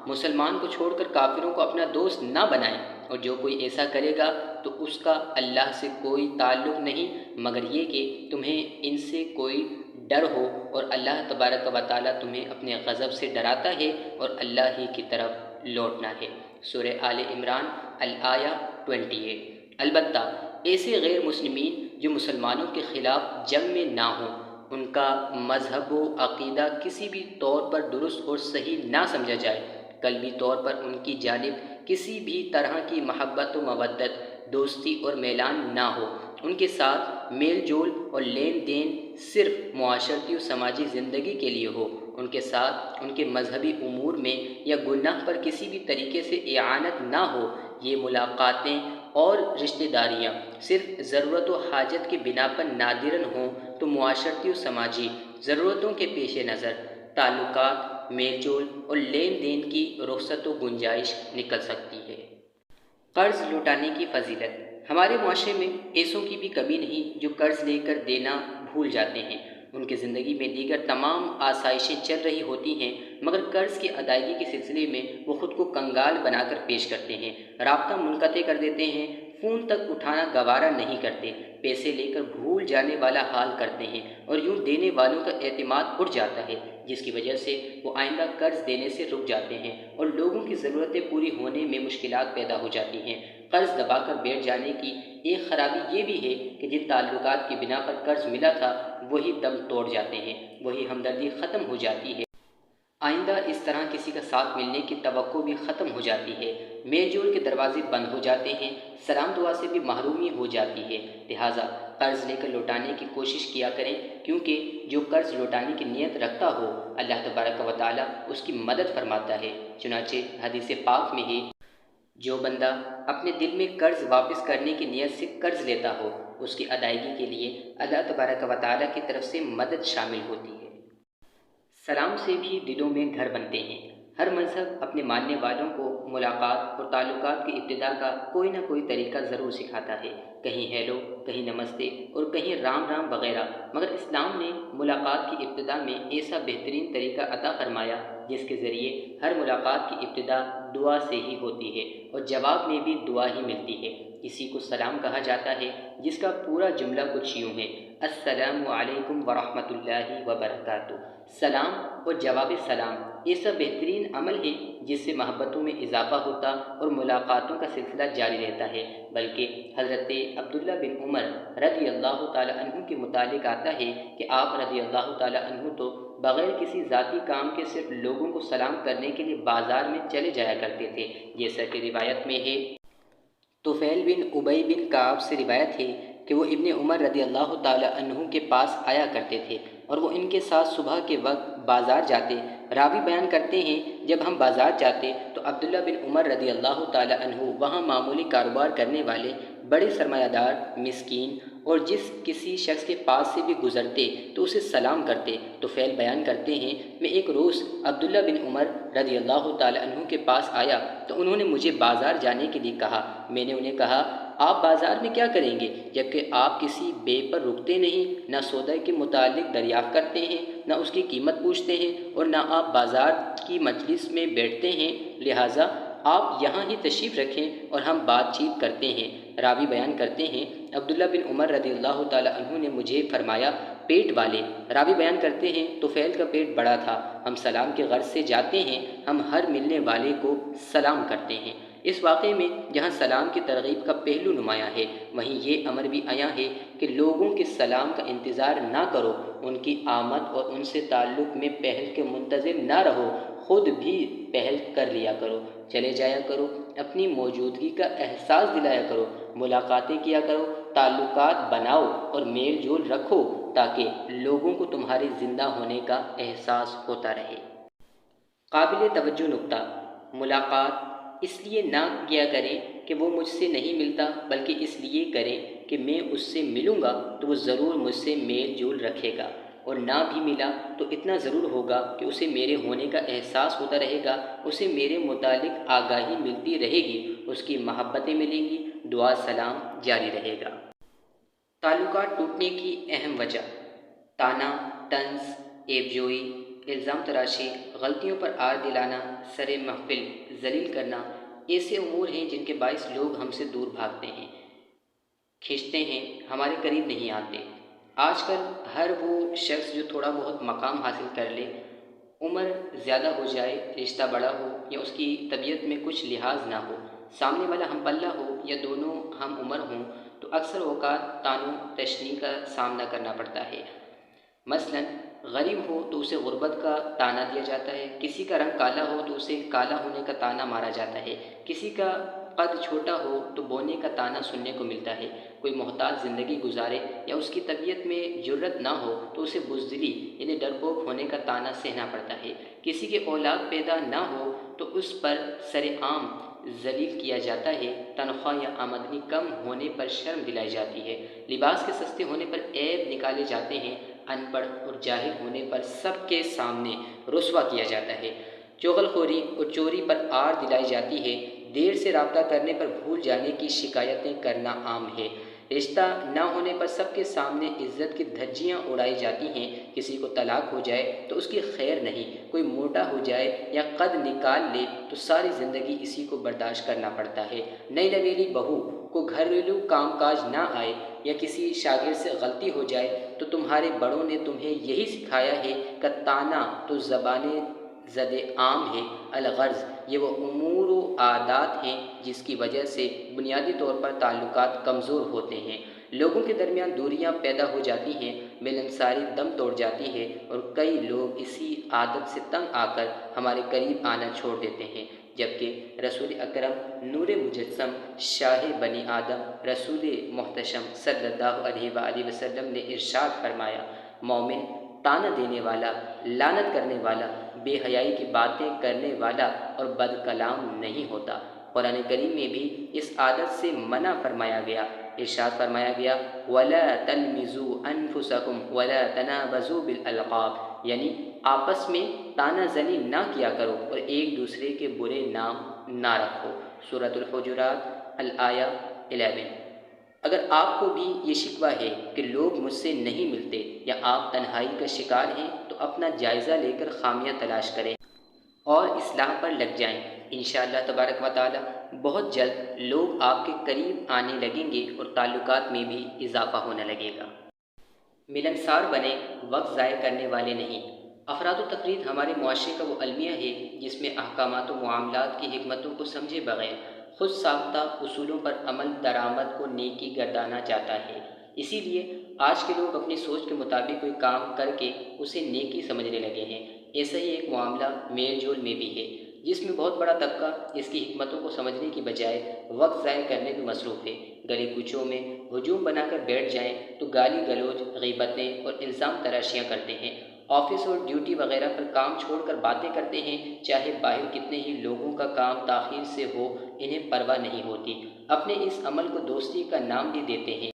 مسلمان کو چھوڑ کر کافروں کو اپنا دوست نہ بنائیں، اور جو کوئی ایسا کرے گا تو اس کا اللہ سے کوئی تعلق نہیں مگر یہ کہ تمہیں ان سے کوئی ڈر ہو، اور اللہ تبارک و تعالیٰ تمہیں اپنے غضب سے ڈراتا ہے اور اللہ ہی کی طرف لوٹنا ہے۔ سورہ آل عمران الآیہ 28۔ البتہ ایسے غیر مسلمین جو مسلمانوں کے خلاف جنگ میں نہ ہوں، ان کا مذہب و عقیدہ کسی بھی طور پر درست اور صحیح نہ سمجھا جائے، قلبی طور پر ان کی جانب کسی بھی طرح کی محبت و مودت، دوستی اور میلان نہ ہو، ان کے ساتھ میل جول اور لین دین صرف معاشرتی و سماجی زندگی کے لیے ہو، ان کے ساتھ ان کے مذہبی امور میں یا گناہ پر کسی بھی طریقے سے اعانت نہ ہو، یہ ملاقاتیں اور رشتہ داریاں صرف ضرورت و حاجت کی بنا پر نادراً ہوں تو معاشرتی و سماجی ضرورتوں کے پیش نظر تعلقات، میل جول اور لین دین کی رخصت و گنجائش نکل سکتی ہے۔ قرض لوٹانے کی فضیلت۔ ہمارے معاشرے میں ایسوں کی بھی کمی نہیں جو قرض لے کر دینا بھول جاتے ہیں ان کی زندگی میں دیگر تمام آسائشیں چل رہی ہوتی ہیں، مگر قرض کی ادائیگی کے سلسلے میں وہ خود کو کنگال بنا کر پیش کرتے ہیں، رابطہ منقطع کر دیتے ہیں، فون تک اٹھانا گوارا نہیں کرتے، پیسے لے کر بھول جانے والا حال کرتے ہیں، اور یوں دینے والوں کا اعتماد اٹھ جاتا ہے، جس کی وجہ سے وہ آئندہ قرض دینے سے رک جاتے ہیں اور لوگوں کی ضرورتیں پوری ہونے میں مشکلات پیدا ہو جاتی ہیں۔ قرض دبا کر بیٹھ جانے کی ایک خرابی یہ بھی ہے کہ جن تعلقات کی بنا پر قرض ملا تھا وہی دم توڑ جاتے ہیں، وہی ہمدردی ختم ہو جاتی ہے، آئندہ اس طرح کسی کا ساتھ ملنے کی توقع بھی ختم ہو جاتی ہے، میل جول کے دروازے بند ہو جاتے ہیں، سلام دعا سے بھی محرومی ہو جاتی ہے۔ لہٰذا قرض لے کر لوٹانے کی کوشش کیا کریں، کیونکہ جو قرض لوٹانے کی نیت رکھتا ہو اللہ تبارک و تعالیٰ اس کی مدد فرماتا ہے۔ چنانچہ حدیث پاک میں ہی جو بندہ اپنے دل میں قرض واپس کرنے کی نیت سے قرض لیتا ہو اس کی ادائیگی کے لیے اللہ تبارک و تعالیٰ کی طرف سے مدد شامل ہوتی ہے۔ سلام سے بھی دلوں میں گھر بنتے ہیں۔ ہر مذہب اپنے ماننے والوں کو ملاقات اور تعلقات کی ابتدا کا کوئی نہ کوئی طریقہ ضرور سکھاتا ہے، کہیں ہیلو، کہیں نمستے اور کہیں رام رام وغیرہ، مگر اسلام نے ملاقات کی ابتدا میں ایسا بہترین طریقہ عطا فرمایا جس کے ذریعے ہر ملاقات کی ابتدا دعا سے ہی ہوتی ہے اور جواب میں بھی دعا ہی ملتی ہے۔ اسی کو سلام کہا جاتا ہے، جس کا پورا جملہ کچھ یوں ہے: السلام علیکم ورحمۃ اللہ وبرکاتہ۔ سلام اور جواب سلام ایسا بہترین عمل ہے جس سے محبتوں میں اضافہ ہوتا اور ملاقاتوں کا سلسلہ جاری رہتا ہے، بلکہ حضرت عبداللہ بن عمر رضی اللہ تعالی عنہ کے متعلق آتا ہے کہ آپ رضی اللہ تعالی عنہ تو بغیر کسی ذاتی کام کے صرف لوگوں کو سلام کرنے کے لیے بازار میں چلے جایا کرتے تھے، جیسا کہ روایت میں ہے۔ طفیل بن ابی بن کعب سے روایت ہے کہ وہ ابن عمر رضی اللہ تعالی عنہ کے پاس آیا کرتے تھے اور وہ ان کے ساتھ صبح کے وقت بازار جاتے۔ راوی بیان کرتے ہیں جب ہم بازار جاتے تو عبداللہ بن عمر رضی اللہ تعالی عنہ وہاں معمولی کاروبار کرنے والے بڑے سرمایہ دار، مسکین اور جس کسی شخص کے پاس سے بھی گزرتے تو اسے سلام کرتے۔ طفیل بیان کرتے ہیں میں ایک روز عبداللہ بن عمر رضی اللہ تعالی عنہ کے پاس آیا تو انہوں نے مجھے بازار جانے کے لیے کہا۔ میں نے انہیں کہا آپ بازار میں کیا کریں گے جبکہ آپ کسی بے پر رکتے نہیں، نہ سودا کے متعلق دریافت کرتے ہیں، نہ اس کی قیمت پوچھتے ہیں اور نہ آپ بازار کی مجلس میں بیٹھتے ہیں، لہٰذا آپ یہاں ہی تشریف رکھیں اور ہم بات چیت کرتے ہیں۔ راوی بیان کرتے ہیں عبداللہ بن عمر رضی اللہ تعالی عنہ نے مجھے فرمایا پیٹ والے۔ راوی بیان کرتے ہیں طفیل کا پیٹ بڑا تھا، ہم سلام کے غرض سے جاتے ہیں، ہم ہر ملنے والے کو سلام کرتے ہیں۔ اس واقعے میں جہاں سلام کی ترغیب کا پہلو نمایاں ہے وہیں یہ امر بھی عیاں ہے کہ لوگوں کے سلام کا انتظار نہ کرو، ان کی آمد اور ان سے تعلق میں پہل کے منتظر نہ رہو، خود بھی پہل کر لیا کرو، چلے جایا کرو، اپنی موجودگی کا احساس دلایا کرو، ملاقاتیں کیا کرو، تعلقات بناؤ اور میل جول رکھو تاکہ لوگوں کو تمہارے زندہ ہونے کا احساس ہوتا رہے۔ قابل توجہ نکتہ: ملاقات اس لیے نہ کیا کریں کہ وہ مجھ سے نہیں ملتا، بلکہ اس لیے کریں کہ میں اس سے ملوں گا تو وہ ضرور مجھ سے میل جول رکھے گا، اور نہ بھی ملا تو اتنا ضرور ہوگا کہ اسے میرے ہونے کا احساس ہوتا رہے گا، اسے میرے متعلق آگاہی ملتی رہے گی، اس کی محبتیں ملیں گی، دعا سلام جاری رہے گا۔ تعلقات ٹوٹنے کی اہم وجہ: طعنہ، طنز، عیب جوئی، الزام تراشی، غلطیوں پر آر دلانا، سر محفل ذلیل کرنا ایسے امور ہیں جن کے باعث لوگ ہم سے دور بھاگتے ہیں، کھنچتے ہیں، ہمارے قریب نہیں آتے۔ آج کل ہر وہ شخص جو تھوڑا بہت مقام حاصل کر لے، عمر زیادہ ہو جائے، رشتہ بڑا ہو یا اس کی طبیعت میں کچھ لحاظ نہ ہو، سامنے والا ہم پلہ ہو یا دونوں ہم عمر ہوں تو اکثر اوقات طعنوں تشنیع کا سامنا کرنا پڑتا ہے۔ مثلاً غریب ہو تو اسے غربت کا طعنہ دیا جاتا ہے، کسی کا رنگ کالا ہو تو اسے کالا ہونے کا طعنہ مارا جاتا ہے، کسی کا قد چھوٹا ہو تو بونے کا طعنہ سننے کو ملتا ہے، کوئی محتاج زندگی گزارے یا اس کی طبیعت میں جرأت نہ ہو تو اسے بزدلی یعنی ڈرپوک ہونے کا طعنہ سہنا پڑتا ہے، کسی کے اولاد پیدا نہ ہو تو اس پر سر عام ذلیل کیا جاتا ہے، تنخواہ یا آمدنی کم ہونے پر شرم دلائی جاتی ہے، لباس کے سستے ہونے پر عیب نکالے جاتے ہیں، ان پڑھ اور جاہل ہونے پر سب کے سامنے رسوا کیا جاتا ہے، چغل خوری اور چوری پر آر دلائی جاتی ہے، دیر سے رابطہ کرنے پر بھول جانے کی شکایتیں کرنا عام ہے، رشتہ نہ ہونے پر سب کے سامنے عزت کی دھجیاں اڑائی جاتی ہیں۔ کسی کو طلاق ہو جائے تو اس کی خیر نہیں، کوئی موٹا ہو جائے یا قد نکال لے تو ساری زندگی اسی کو برداشت کرنا پڑتا ہے۔ نئی نویلی بہو کو گھریلو کام کاج نہ آئے یا کسی شاگرد سے غلطی ہو جائے تو تمہارے بڑوں نے تمہیں یہی سکھایا ہے کہ طعنہ تو زبان زد عام ہے، الغرض یہ وہ امور و عادات ہیں جس کی وجہ سے بنیادی طور پر تعلقات کمزور ہوتے ہیں، لوگوں کے درمیان دوریاں پیدا ہو جاتی ہیں، ملنساری دم توڑ جاتی ہے اور کئی لوگ اسی عادت سے تنگ آ کر ہمارے قریب آنا چھوڑ دیتے ہیں، جبکہ رسول اکرم نور مجسم شاہ بنی آدم رسول محتشم صلی اللہ علیہ وآلہ وسلم نے ارشاد فرمایا، مومن طعنہ دینے والا، لعنت کرنے والا، بے حیائی کی باتیں کرنے والا اور بد کلام نہیں ہوتا۔ قرآن کریم میں بھی اس عادت سے منع فرمایا گیا، ارشاد فرمایا گیا وَلَا تَلْمِزُوا أَنفُسَكُمْ وَلَا تَنَابَزُوا بِالْأَلْقَابِ، یعنی آپس میں طعنہ زنی نہ کیا کرو اور ایک دوسرے کے برے نام نہ رکھو۔ سورۃ الحجرات الآیہ 11۔ اگر آپ کو بھی یہ شکوہ ہے کہ لوگ مجھ سے نہیں ملتے یا آپ تنہائی کا شکار ہیں تو اپنا جائزہ لے کر خامیاں تلاش کریں اور اصلاح پر لگ جائیں، انشاءاللہ تبارک و تعالی بہت جلد لوگ آپ کے قریب آنے لگیں گے اور تعلقات میں بھی اضافہ ہونے لگے گا۔ ملنسار بنے، وقت ضائع کرنے والے نہیں۔ افراد و تفرید ہمارے معاشرے کا وہ المیہ ہے جس میں احکامات و معاملات کی حکمتوں کو سمجھے بغیر خود ساختہ اصولوں پر عمل درآمد کو نیکی گردانا چاہتا ہے۔ اسی لیے آج کے لوگ اپنی سوچ کے مطابق کوئی کام کر کے اسے نیکی سمجھنے لگے ہیں۔ ایسا ہی ایک معاملہ میل جول میں بھی ہے، جس میں بہت بڑا طبقہ اس کی حکمتوں کو سمجھنے کی بجائے وقت ضائع کرنے میں مصروف ہے۔ گلی کوچوں میں ہجوم بنا کر بیٹھ جائیں تو گالی گلوچ، غیبتیں اور الزام تراشیاں کرتے ہیں۔ آفس اور ڈیوٹی وغیرہ پر کام چھوڑ کر باتیں کرتے ہیں، چاہے باہر کتنے ہی لوگوں کا کام تاخیر سے ہو، انہیں پرواہ نہیں ہوتی۔ اپنے اس عمل کو دوستی کا نام بھی دیتے ہیں۔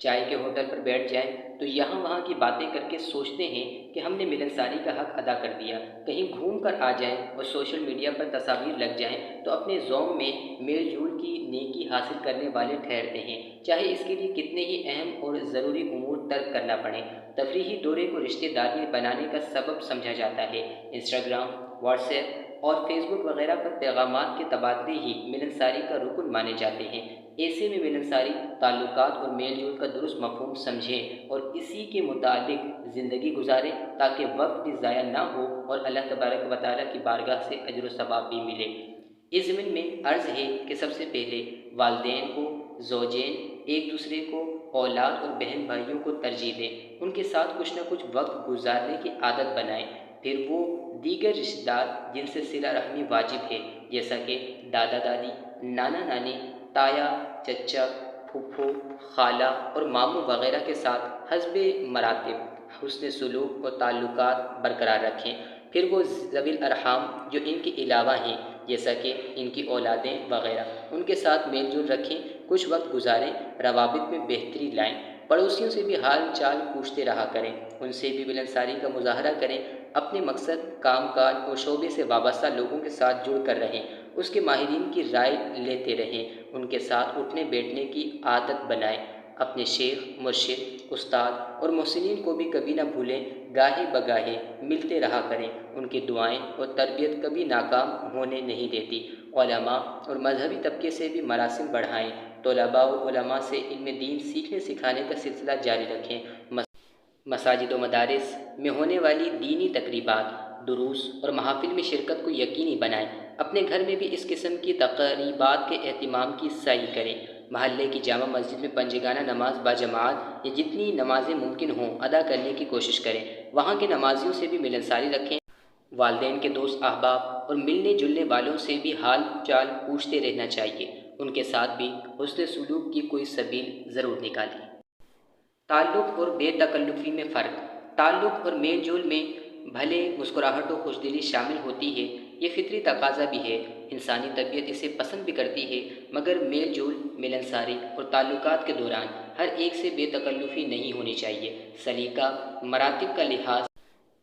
چائے کے ہوٹل پر بیٹھ جائیں تو یہاں وہاں کی باتیں کر کے سوچتے ہیں کہ ہم نے ملنساری کا حق ادا کر دیا۔ کہیں گھوم کر آ جائیں اور سوشل میڈیا پر تصاویر لگ جائیں تو اپنے ذوق میں میل جول کی نیکی حاصل کرنے والے ٹھہرتے ہیں، چاہے اس کے لیے کتنے ہی اہم اور ضروری امور ترک کرنا پڑے۔ تفریحی دورے کو رشتہ داری بنانے کا سبب سمجھا جاتا ہے۔ انسٹاگرام، واٹس ایپ اور فیس بک وغیرہ پر پیغامات کے تبادلے ہی ملنساری کا رکن مانے جاتے ہیں۔ ایسے میں ملنساری تعلقات اور میل جول کا درست مفہوم سمجھیں اور اسی کے مطابق زندگی گزاریں تاکہ وقت بھی ضائع نہ ہو اور اللہ تبارک و تعالیٰ کی بارگاہ سے اجر و ثواب بھی ملے۔ اس ضمن میں عرض ہے کہ سب سے پہلے والدین کو، زوجین ایک دوسرے کو، اولاد اور بہن بھائیوں کو ترجیح دیں، ان کے ساتھ کچھ نہ کچھ وقت گزارنے کی عادت بنائیں۔ پھر وہ دیگر رشتہ دار جن سے صلہ رحمی واجب ہے، جیسا کہ دادا دادی، نانا نانی، تایا، چچا، پھپھو، خالہ اور ماموں وغیرہ کے ساتھ حسب مراتب حسن سلوک اور تعلقات برقرار رکھیں۔ پھر وہ ذوی الارحام جو ان کے علاوہ ہیں، جیسا کہ ان کی اولادیں وغیرہ، ان کے ساتھ میل جول رکھیں، کچھ وقت گزاریں، روابط میں بہتری لائیں۔ پڑوسیوں سے بھی حال چال پوچھتے رہا کریں، ان سے بھی ملنساری کا مظاہرہ کریں۔ اپنے مقصد، کام کاج اور شعبے سے وابستہ لوگوں کے ساتھ جڑ کر رہیں، اس کے ماہرین کی رائے لیتے رہیں، ان کے ساتھ اٹھنے بیٹھنے کی عادت بنائیں۔ اپنے شیخ، مرشد، استاد اور محسنین کو بھی کبھی نہ بھولیں، گاہے بگاہے ملتے رہا کریں، ان کی دعائیں اور تربیت کبھی ناکام ہونے نہیں دیتی۔ علماء اور مذہبی طبقے سے بھی مراسم بڑھائیں، طلباء و علماء سے علم دین سیکھنے سکھانے کا سلسلہ جاری رکھیں۔ مساجد و مدارس میں ہونے والی دینی تقریبات، دروس اور محافل میں شرکت کو یقینی بنائیں۔ اپنے گھر میں بھی اس قسم کی تقریبات کے اہتمام کی سعی کریں۔ محلے کی جامع مسجد میں پنجگانہ نماز باجماعت یا جتنی نمازیں ممکن ہوں ادا کرنے کی کوشش کریں۔ وہاں کے نمازیوں سے بھی ملنساری رکھیں۔ والدین کے دوست احباب اور ملنے جلنے والوں سے بھی حال چال پوچھتے رہنا چاہیے، ان کے ساتھ بھی حسن سلوک کی کوئی سبیل ضرور نکالیں۔ تعلق اور بے تکلفی میں فرق۔ تعلق اور میل جول میں بھلے مسکراہٹ و خوشدلی شامل ہوتی ہے، یہ فطری تقاضا بھی ہے، انسانی طبیعت اسے پسند بھی کرتی ہے، مگر میل جول، ملنساری اور تعلقات کے دوران ہر ایک سے بے تکلفی نہیں ہونی چاہیے۔ سلیقہ، مراتب کا لحاظ،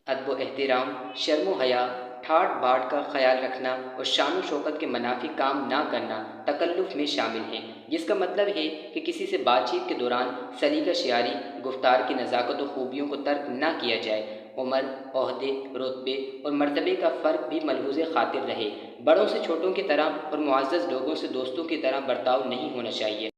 ادب و احترام، شرم و حیا، ٹھاٹ باٹ کا خیال رکھنا اور شان و شوکت کے منافی کام نہ کرنا تکلف میں شامل ہیں، جس کا مطلب ہے کہ کسی سے بات چیت کے دوران سلیقہ شعاری، گفتار کی نزاکت و خوبیوں کو ترک نہ کیا جائے۔ عمر، عہدے، رتبے اور مرتبے کا فرق بھی ملحوظ خاطر رہے۔ بڑوں سے چھوٹوں کی طرح اور معزز لوگوں سے دوستوں کی طرح برتاؤ نہیں ہونا چاہیے۔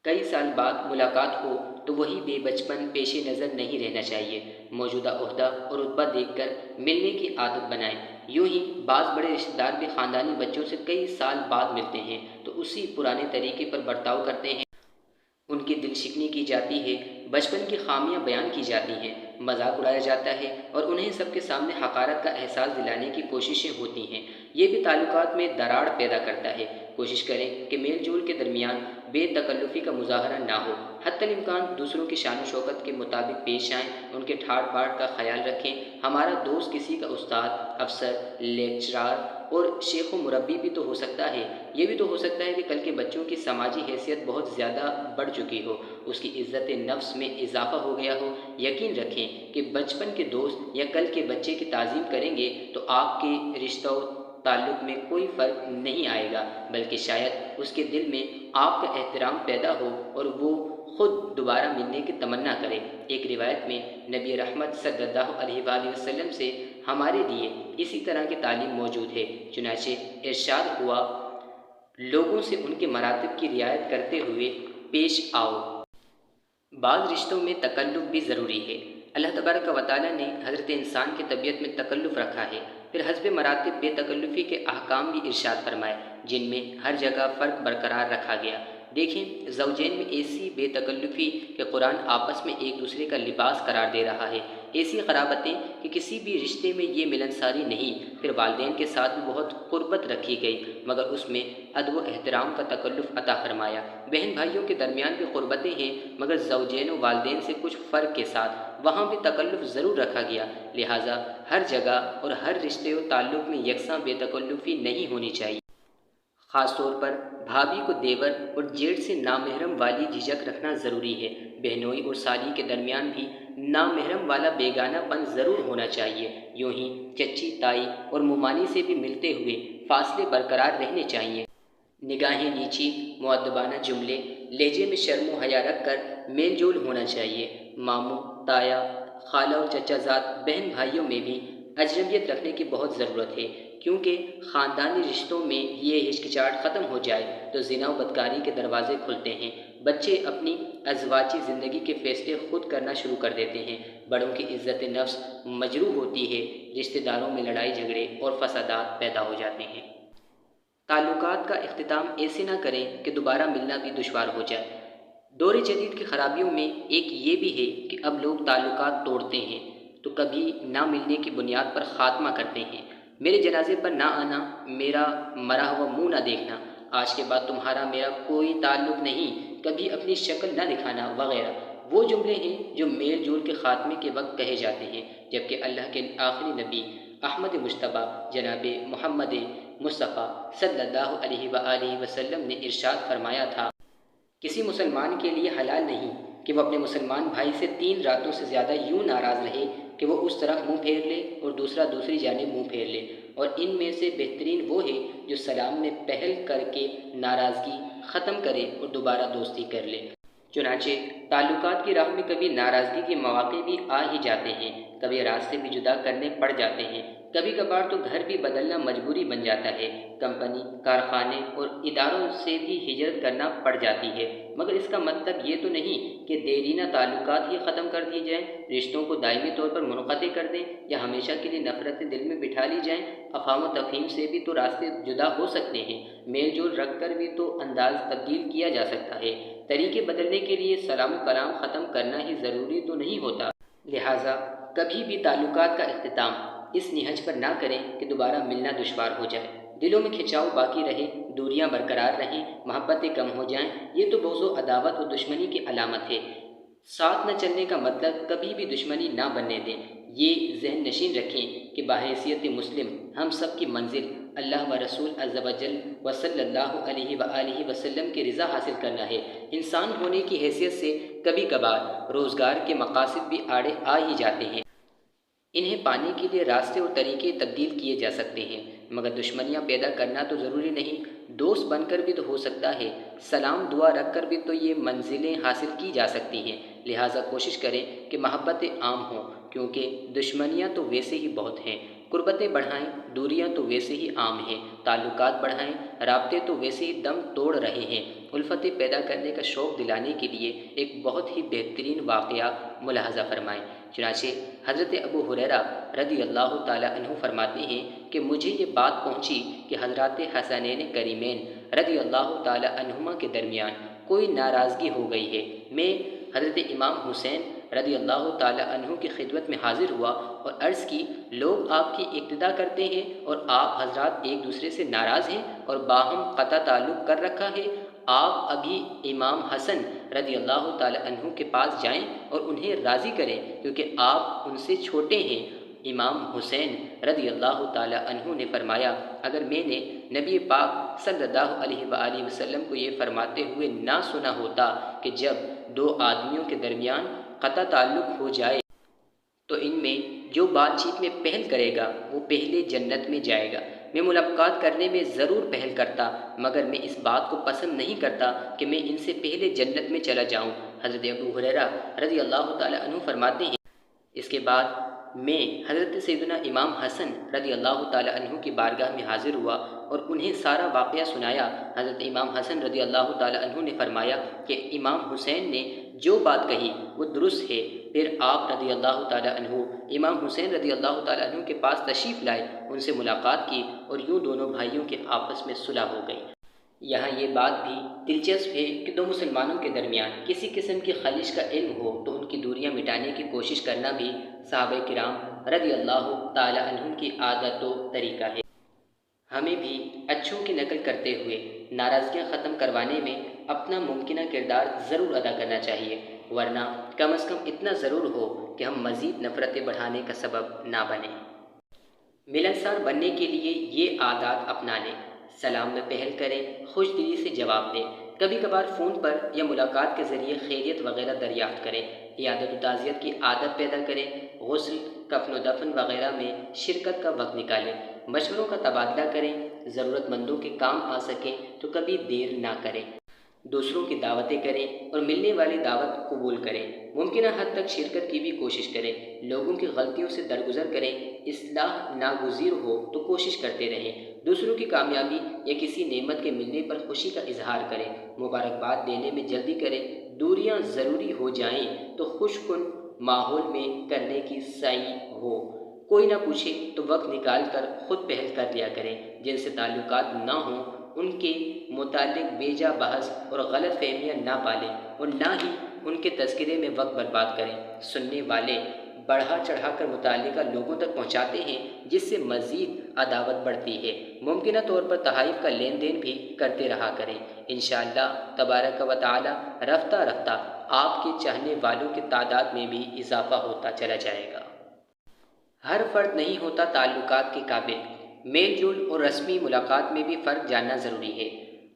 کئی سال بعد ملاقات ہو تو وہی بے بچپن پیش نظر نہیں رہنا چاہیے۔ موجودہ عہدہ اور رتبہ دیکھ کر ملنے کی عادت بنائیں۔ یوں ہی بعض بڑے رشتہ دار بھی خاندانی بچوں سے کئی سال بعد ملتے ہیں تو اسی پرانے طریقے پر برتاؤ کرتے ہیں۔ ان کی دل شکنی کی جاتی ہے، بچپن کی خامیاں بیان کی جاتی ہیں، مذاق اڑایا جاتا ہے اور انہیں سب کے سامنے حقارت کا احساس دلانے کی کوششیں ہوتی ہیں۔ یہ بھی تعلقات میں دراڑ پیدا کرتا ہے۔ کوشش کریں کہ میل جول کے درمیان بے تکلفی کا مظاہرہ نہ ہو۔ حتی الامکان دوسروں کی شان و شوکت کے مطابق پیش آئیں، ان کے ٹھاٹ باٹ کا خیال رکھیں۔ ہمارا دوست کسی کا استاد، افسر، لیکچرار اور شیخ و مربی بھی تو ہو سکتا ہے۔ یہ بھی تو ہو سکتا ہے کہ کل کے بچوں کی سماجی حیثیت بہت زیادہ بڑھ چکی ہو، اس کی عزت نفس میں اضافہ ہو گیا ہو۔ یقین رکھیں کہ بچپن کے دوست یا کل کے بچے کی تعظیم کریں گے تو آپ کے رشتہ و تعلق میں کوئی فرق نہیں آئے گا، بلکہ شاید اس کے دل میں آپ کا احترام پیدا ہو اور وہ خود دوبارہ ملنے کی تمنا کرے۔ ایک روایت میں نبی رحمت صلی اللہ علیہ وآلہ وسلم سے ہمارے لیے اسی طرح کی تعلیم موجود ہے۔ چنانچہ ارشاد ہوا، لوگوں سے ان کے مراتب کی رعایت کرتے ہوئے پیش آؤ۔ بعض رشتوں میں تکلف بھی ضروری ہے۔ اللہ تبارک و تعالیٰ نے حضرت انسان کی طبیعت میں تکلف رکھا ہے، پھر حسب مراتب بے تکلفی کے احکام بھی ارشاد فرمائے، جن میں ہر جگہ فرق برقرار رکھا گیا۔ دیکھیں، زوجین میں ایسی بے تکلفی کہ قرآن آپس میں ایک دوسرے کا لباس قرار دے رہا ہے، ایسی قرابتیں کہ کسی بھی رشتے میں یہ ملنساری نہیں، پھر والدین کے ساتھ بھی بہت قربت رکھی گئی مگر اس میں ادب و احترام کا تکلف عطا فرمایا۔ بہن بھائیوں کے درمیان بھی قربتیں ہیں مگر زوجین و والدین سے کچھ فرق کے ساتھ، وہاں بھی تکلف ضرور رکھا گیا۔ لہٰذا ہر جگہ اور ہر رشتے و تعلق میں یکساں بے تکلفی نہیں ہونی چاہیے۔ خاص طور پر بھابھی کو دیور اور جیٹھ سے نامحرم والی جھجک رکھنا ضروری ہے۔ بہنوئی اور سالی کے درمیان بھی نامحرم والا بیگانہ پن ضرور ہونا چاہیے۔ یوں ہی چچی، تائی اور ممانی سے بھی ملتے ہوئے فاصلے برقرار رہنے چاہیے۔ نگاہیں نیچی، مؤدبانہ جملے، لہجے میں شرم و حیا رکھ کر میل جول ہونا چاہیے۔ ماموں، تایا، خالہ اور چچا زاد بہن بھائیوں میں بھی اجنبیت رکھنے کی بہت ضرورت ہے، کیونکہ خاندانی رشتوں میں یہ ہچکچاہٹ ختم ہو جائے تو زنا و بدکاری کے دروازے کھلتے ہیں۔ بچے اپنی ازواجی زندگی کے فیصلے خود کرنا شروع کر دیتے ہیں، بڑوں کی عزت نفس مجروح ہوتی ہے، رشتہ داروں میں لڑائی جھگڑے اور فسادات پیدا ہو جاتے ہیں۔ تعلقات کا اختتام ایسے نہ کریں کہ دوبارہ ملنا بھی دشوار ہو جائے۔ دور جدید کی خرابیوں میں ایک یہ بھی ہے کہ اب لوگ تعلقات توڑتے ہیں تو کبھی نہ ملنے کی بنیاد پر خاتمہ کرتے ہیں۔ میرے جنازے پر نہ آنا، میرا مرا ہوا منہ نہ دیکھنا، آج کے بعد تمہارا میرا کوئی تعلق نہیں، کبھی اپنی شکل نہ دکھانا وغیرہ وہ جملے ہیں جو میل جول کے خاتمے کے وقت کہے جاتے ہیں، جبکہ اللہ کے آخری نبی احمد مجتبیٰ جناب محمد مصطفیٰ صلی اللہ علیہ وآلہ وسلم نے ارشاد فرمایا تھا، کسی مسلمان کے لیے حلال نہیں کہ وہ اپنے مسلمان بھائی سے 3 راتوں سے زیادہ یوں ناراض رہے کہ وہ اس طرف منہ پھیر لے اور دوسرا دوسری جانب منہ پھیر لے، اور ان میں سے بہترین وہ ہے جو سلام میں پہل کر کے ناراضگی ختم کرے اور دوبارہ دوستی کر لے۔ چنانچہ تعلقات کی راہ میں کبھی ناراضگی کے مواقع بھی آ ہی جاتے ہیں، کبھی راستے بھی جدا کرنے پڑ جاتے ہیں، کبھی کبھار تو گھر بھی بدلنا مجبوری بن جاتا ہے، کمپنی، کارخانے اور اداروں سے بھی ہجرت کرنا پڑ جاتی ہے، مگر اس کا مطلب یہ تو نہیں کہ دیرینہ تعلقات ہی ختم کر دیے جائیں، رشتوں کو دائمی طور پر منقطع کر دیں یا ہمیشہ کے لیے نفرتیں دل میں بٹھا لی جائیں۔ افہام و تفہیم سے بھی تو راستے جدا ہو سکتے ہیں، میل جول رکھ کر بھی تو انداز تبدیل کیا جا سکتا ہے، طریقے بدلنے کے لیے سلام و کلام ختم کرنا ہی ضروری تو نہیں ہوتا۔ لہٰذا کبھی بھی تعلقات کا اختتام اس نہج پر نہ کریں کہ دوبارہ ملنا دشوار ہو جائے، دلوں میں کھنچاؤ باقی رہے، دوریاں برقرار رہیں، محبتیں کم ہو جائیں، یہ تو بغض و عداوت و دشمنی کی علامت ہے۔ ساتھ نہ چلنے کا مطلب کبھی بھی دشمنی نہ بننے دیں۔ یہ ذہن نشین رکھیں کہ بحیثیت مسلم ہم سب کی منزل اللہ و رسول عز و جل و صلی اللہ علیہ وآلہ وسلم کی رضا حاصل کرنا ہے۔ انسان ہونے کی حیثیت سے کبھی کبھار روزگار کے مقاصد بھی آڑے آ ہی جاتے ہیں، انہیں پانے کے لیے راستے اور طریقے تبدیل کیے جا سکتے ہیں، مگر دشمنیاں پیدا کرنا تو ضروری نہیں۔ دوست بن کر بھی تو ہو سکتا ہے، سلام دعا رکھ کر بھی تو یہ منزلیں حاصل کی جا سکتی ہیں۔ لہٰذا کوشش کریں کہ محبتیں عام ہوں، کیونکہ دشمنیاں تو ویسے ہی بہت ہیں۔ قربتیں بڑھائیں، دوریاں تو ویسے ہی عام ہیں۔ تعلقات بڑھائیں، رابطے تو ویسے ہی دم توڑ رہے ہیں۔ الفتیں پیدا کرنے کا شوق دلانے کے لیے ایک بہت ہی بہترین واقعہ ملاحظہ فرمائیں۔ چنانچہ حضرت ابو ہریرہ رضی اللہ تعالیٰ عنہ فرماتے ہیں کہ مجھے یہ بات پہنچی کہ حضرات حسنین کریمین رضی اللہ تعالیٰ عنہما کے درمیان کوئی ناراضگی ہو گئی ہے۔ میں حضرت امام حسین رضی اللہ تعالیٰ عنہ کی خدمت میں حاضر ہوا اور عرض کی، لوگ آپ کی اقتدا کرتے ہیں اور آپ حضرات ایک دوسرے سے ناراض ہیں اور باہم قطع تعلق کر رکھا ہے۔ آپ ابھی امام حسن رضی اللہ تعالیٰ عنہ کے پاس جائیں اور انہیں راضی کریں، کیونکہ آپ ان سے چھوٹے ہیں۔ امام حسین رضی اللہ تعالیٰ عنہ نے فرمایا، اگر میں نے نبی پاک صلی اللہ علیہ وآلہ وسلم کو یہ فرماتے ہوئے نہ سنا ہوتا کہ جب دو آدمیوں کے درمیان قطع تعلق ہو جائے تو ان میں جو بات چیت میں پہل کرے گا وہ پہلے جنت میں جائے گا۔ میں ملاقات کرنے میں ضرور پہل کرتا، مگر میں اس بات کو پسند نہیں کرتا کہ میں ان سے پہلے جنت میں چلا جاؤں۔ حضرت ابو ہریرہ رضی اللہ تعالیٰ عنہ فرماتے ہیں، اس کے بعد میں حضرت سیدنا امام حسن رضی اللہ تعالیٰ عنہ کی بارگاہ میں حاضر ہوا اور انہیں سارا واقعہ سنایا۔ حضرت امام حسن رضی اللہ تعالیٰ عنہ نے فرمایا کہ امام حسین نے جو بات کہی وہ درست ہے۔ پھر آپ رضی اللہ تعالیٰ عنہ امام حسین رضی اللہ تعالیٰ عنہ کے پاس تشریف لائے، ان سے ملاقات کی اور یوں دونوں بھائیوں کے آپس میں صلح ہو گئی۔ یہاں یہ بات بھی دلچسپ ہے کہ دو مسلمانوں کے درمیان کسی قسم کی خلش کا علم ہو تو ان کی دوریاں مٹانے کی کوشش کرنا بھی صحابہ کرام رضی اللہ تعالیٰ عنہم کی عادت و طریقہ ہے۔ ہمیں بھی اچھوں کی نقل کرتے ہوئے ناراضگیاں ختم کروانے میں اپنا ممکنہ کردار ضرور ادا کرنا چاہیے، ورنہ کم از کم اتنا ضرور ہو کہ ہم مزید نفرتیں بڑھانے کا سبب نہ بنیں۔ ملنسار بننے کے لیے یہ عادات اپنا لیں۔ سلام میں پہل کریں، خوش دلی سے جواب دیں، کبھی کبھار فون پر یا ملاقات کے ذریعے خیریت وغیرہ دریافت کریں، عیادت و تعزیت کی عادت پیدا کریں، غسل، کفن و دفن وغیرہ میں شرکت کا وقت نکالیں، مشوروں کا تبادلہ کریں، ضرورت مندوں کے کام آ سکیں تو کبھی دیر نہ کریں، دوسروں کی دعوتیں کریں اور ملنے والی دعوت قبول کریں، ممکنہ حد تک شرکت کی بھی کوشش کریں، لوگوں کی غلطیوں سے درگزر کریں، اصلاح ناگزیر ہو تو کوشش کرتے رہیں، دوسروں کی کامیابی یا کسی نعمت کے ملنے پر خوشی کا اظہار کریں، مبارکباد دینے میں جلدی کریں، دوریاں ضروری ہو جائیں تو خوش کن ماحول میں کرنے کی سعی ہو، کوئی نہ پوچھے تو وقت نکال کر خود پہل کر لیا کریں، جن سے تعلقات نہ ہوں ان کے متعلق بے جا بحث اور غلط فہمیاں نہ پالیں اور نہ ہی ان کے تذکرے میں وقت برباد کریں۔ سننے والے بڑھا چڑھا کر متعلقہ لوگوں تک پہنچاتے ہیں، جس سے مزید عداوت بڑھتی ہے۔ ممکنہ طور پر تحائف کا لین دین بھی کرتے رہا کریں، انشاءاللہ تبارک و تعالی رفتہ رفتہ آپ کے چاہنے والوں کی تعداد میں بھی اضافہ ہوتا چلا جائے گا۔ ہر فرد نہیں ہوتا تعلقات کے قابل، میل جول اور رسمی ملاقات میں بھی فرق جاننا ضروری ہے۔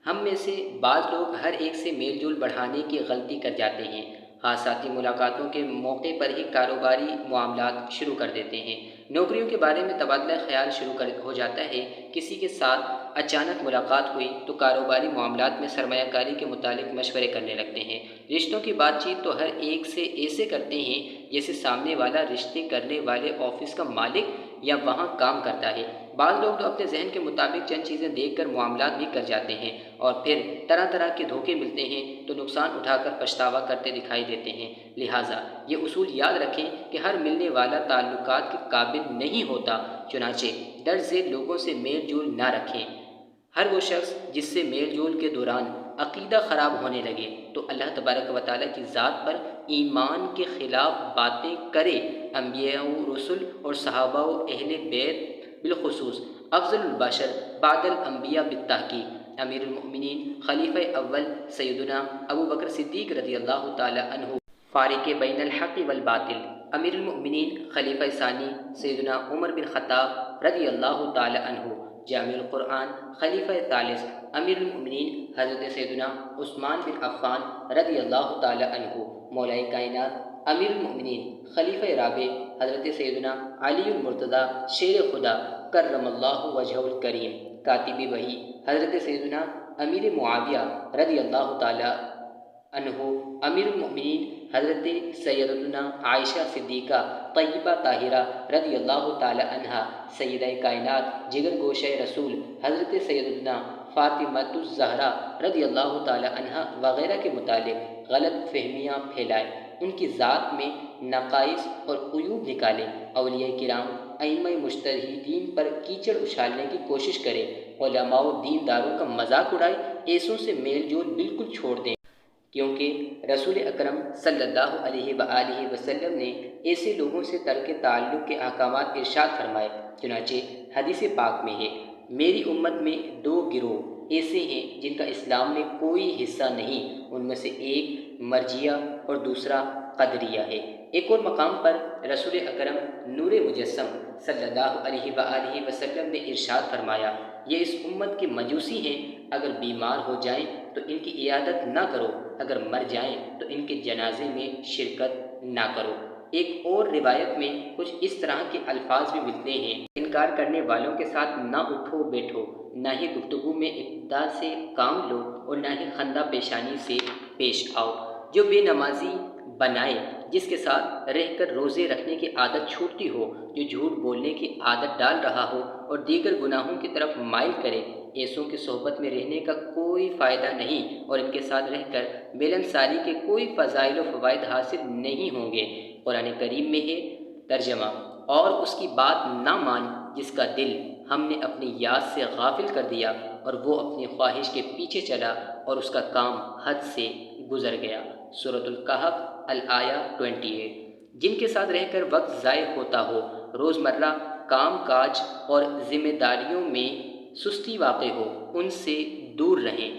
ہم میں سے بعض لوگ ہر ایک سے میل جول بڑھانے کی غلطی کر جاتے ہیں، خاصاتی ملاقاتوں کے موقع پر ہی کاروباری معاملات شروع کر دیتے ہیں، نوکریوں کے بارے میں تبادلہ خیال شروع ہو جاتا ہے، کسی کے ساتھ اچانک ملاقات ہوئی تو کاروباری معاملات میں سرمایہ کاری کے متعلق مشورے کرنے لگتے ہیں، رشتوں کی بات چیت تو ہر ایک سے ایسے کرتے ہیں جیسے سامنے والا رشتے کرنے والے آفس کا مالک یا وہاں کام کرتا ہے۔ بعض لوگ تو اپنے ذہن کے مطابق چند چیزیں دیکھ کر معاملات بھی کر جاتے ہیں اور پھر طرح طرح کے دھوکے ملتے ہیں تو نقصان اٹھا کر پچھتاوا کرتے دکھائی دیتے ہیں۔ لہٰذا یہ اصول یاد رکھیں کہ ہر ملنے والا تعلقات کے قابل نہیں ہوتا، چنانچہ درج ذیل لوگوں سے میل جول نہ رکھیں۔ ہر وہ شخص جس سے میل جول کے دوران عقیدہ خراب ہونے لگے تو اللہ تبارک و تعالیٰ کی ذات پر ایمان کے خلاف باتیں کرے، انبیاء و رسل اور صحابہ و اہل بیت بالخصوص افضل البشر بعد الانبیاء بالتحقیق امیر المؤمنین خلیفہ اول سیدنا ابو بکر صدیق رضی اللہ تعالی عنہ، فارق بین الحق والباطل امیر المؤمنین خلیفہ ثانی سیدنا عمر بن خطاب رضی اللہ تعالی عنہ، جامع القرآن خلیفہ ثالث امیر المؤمنین حضرت سیدنا عثمان بن عفان رضی اللہ تعالی عنہ، مولا کائنات امیر المؤمنین خلیفہ رابع حضرت سیدنا علی المرتضیٰ شیر خدا کرم اللہ وجہہ الکریم، کاتب وحی حضرت سیدنا امیر معاویہ رضی اللہ تعالیٰ عنہ، امیر المؤمنین حضرت سیدتنا عائشہ صدیقہ طیبہ طاہرہ رضی اللہ تعالی عنہا، سیدہ کائنات جگر گوشہ رسول حضرت سیدتنا فاطمۃ الزہرا رضی اللہ تعالی عنہا وغیرہ کے متعلق غلط فہمیاں پھیلائے، ان کی ذات میں نقائص اور عیوب نکالے، اولیاء کرام ائمہ مجتہدین پر کیچڑ اچھالنے کی کوشش کرے، علماء و دینداروں کا مذاق اڑائے، ایسوں سے میل جول بالکل چھوڑ دیں، کیونکہ رسول اکرم صلی اللہ علیہ وآلہ وسلم نے ایسے لوگوں سے ترک تعلق کے احکامات ارشاد فرمائے، چنانچہ حدیث پاک میں ہے، میری امت میں دو گروہ ایسے ہیں جن کا اسلام میں کوئی حصہ نہیں، ان میں سے ایک مرجیہ اور دوسرا قدریہ ہے۔ ایک اور مقام پر رسول اکرم نور مجسم صلی اللہ علیہ وآلہ وسلم نے ارشاد فرمایا، یہ اس امت کے مجوسی ہیں، اگر بیمار ہو جائیں تو ان کی عیادت نہ کرو، اگر مر جائیں تو ان کے جنازے میں شرکت نہ کرو۔ ایک اور روایت میں کچھ اس طرح کے الفاظ بھی ملتے ہیں، انکار کرنے والوں کے ساتھ نہ اٹھو بیٹھو، نہ ہی گفتگو میں ابتدا سے کام لو اور نہ ہی خندہ پیشانی سے پیش آؤ۔ جو بے نمازی بنائے، جس کے ساتھ رہ کر روزے رکھنے کی عادت چھوٹتی ہو، جو جھوٹ بولنے کی عادت ڈال رہا ہو اور دیگر گناہوں کی طرف مائل کرے، ایسوں کی صحبت میں رہنے کا کوئی فائدہ نہیں اور ان کے ساتھ رہ کر ملنساری کے کوئی فضائل و فوائد حاصل نہیں ہوں گے۔ قرآن کریم میں ہے ترجمہ، اور اس کی بات نہ مان جس کا دل ہم نے اپنی یاد سے غافل کر دیا اور وہ اپنی خواہش کے پیچھے چلا اور اس کا کام حد سے گزر گیا۔ سورۃ الکہف الآیہ 28۔ جن کے ساتھ رہ کر وقت ضائع ہوتا ہو، روزمرہ کام کاج اور ذمہ داریوں میں سستی واقع ہو، ان سے دور رہیں۔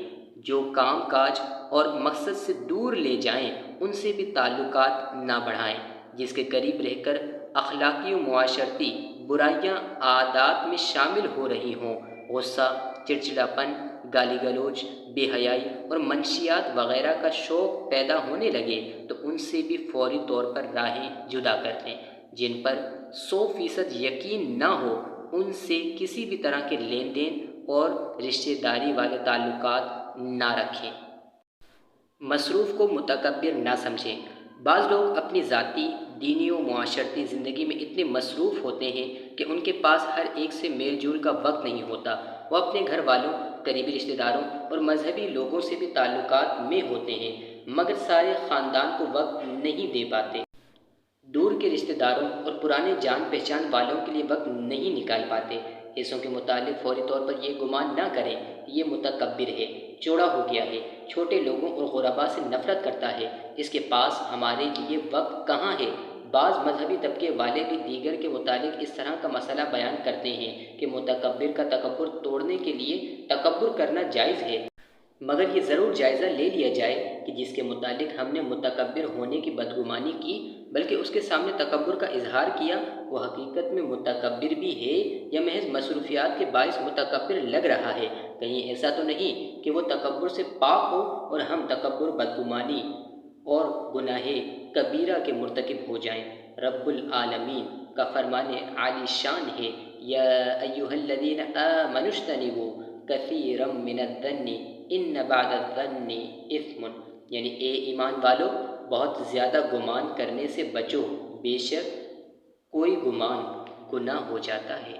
جو کام کاج اور مقصد سے دور لے جائیں، ان سے بھی تعلقات نہ بڑھائیں۔ جس کے قریب رہ کر اخلاقی و معاشرتی برائیاں عادات میں شامل ہو رہی ہوں، غصہ، چڑچڑاپن، گالی گلوچ، بے حیائی اور منشیات وغیرہ کا شوق پیدا ہونے لگے تو ان سے بھی فوری طور پر راہیں جدا کر لیں۔ جن پر 100% یقین نہ ہو، ان سے کسی بھی طرح کے لین دین اور رشتہ داری والے تعلقات نہ رکھیں۔ مصروف کو متکبر نہ سمجھیں۔ بعض لوگ اپنی ذاتی، دینی و معاشرتی زندگی میں اتنے مصروف ہوتے ہیں کہ ان کے پاس ہر ایک سے میل جول کا وقت نہیں ہوتا۔ وہ اپنے گھر والوں، قریبی رشتہ داروں اور مذہبی لوگوں سے بھی تعلقات میں ہوتے ہیں، مگر سارے خاندان کو وقت نہیں دے پاتے۔ دور کے رشتہ داروں اور پرانے جان پہچان والوں کے لیے وقت نہیں نکال پاتے۔ ایسوں کے متعلق فوری طور پر یہ گمان نہ کریں کہ یہ متکبر ہے، چوڑا ہو گیا ہے، چھوٹے لوگوں اور غرباء سے نفرت کرتا ہے، اس کے پاس ہمارے لیے وقت کہاں ہے۔ بعض مذہبی طبقے والے بھی دیگر کے متعلق اس طرح کا مسئلہ بیان کرتے ہیں کہ متکبر کا تکبر توڑنے کے لیے تکبر کرنا جائز ہے، مگر یہ ضرور جائزہ لے لیا جائے کہ جس کے متعلق ہم نے متکبر ہونے کی بدگمانی کی بلکہ اس کے سامنے تکبر کا اظہار کیا، وہ حقیقت میں متکبر بھی ہے یا محض مصروفیات کے باعث متکبر لگ رہا ہے۔ کہیں ایسا تو نہیں کہ وہ تکبر سے پاک ہو اور ہم تکبر، بدگمانی اور گناہ کبیرہ کے مرتکب ہو جائیں۔ رب العالمین کا فرمان عالی شان ہے، یا ایھا الذین آمنوا اجتنبوا کثیرا من الظن ان بعد الظن اثم، یعنی اے ایمان والو، بہت زیادہ گمان کرنے سے بچو، بے شک کوئی گمان گناہ ہو جاتا ہے۔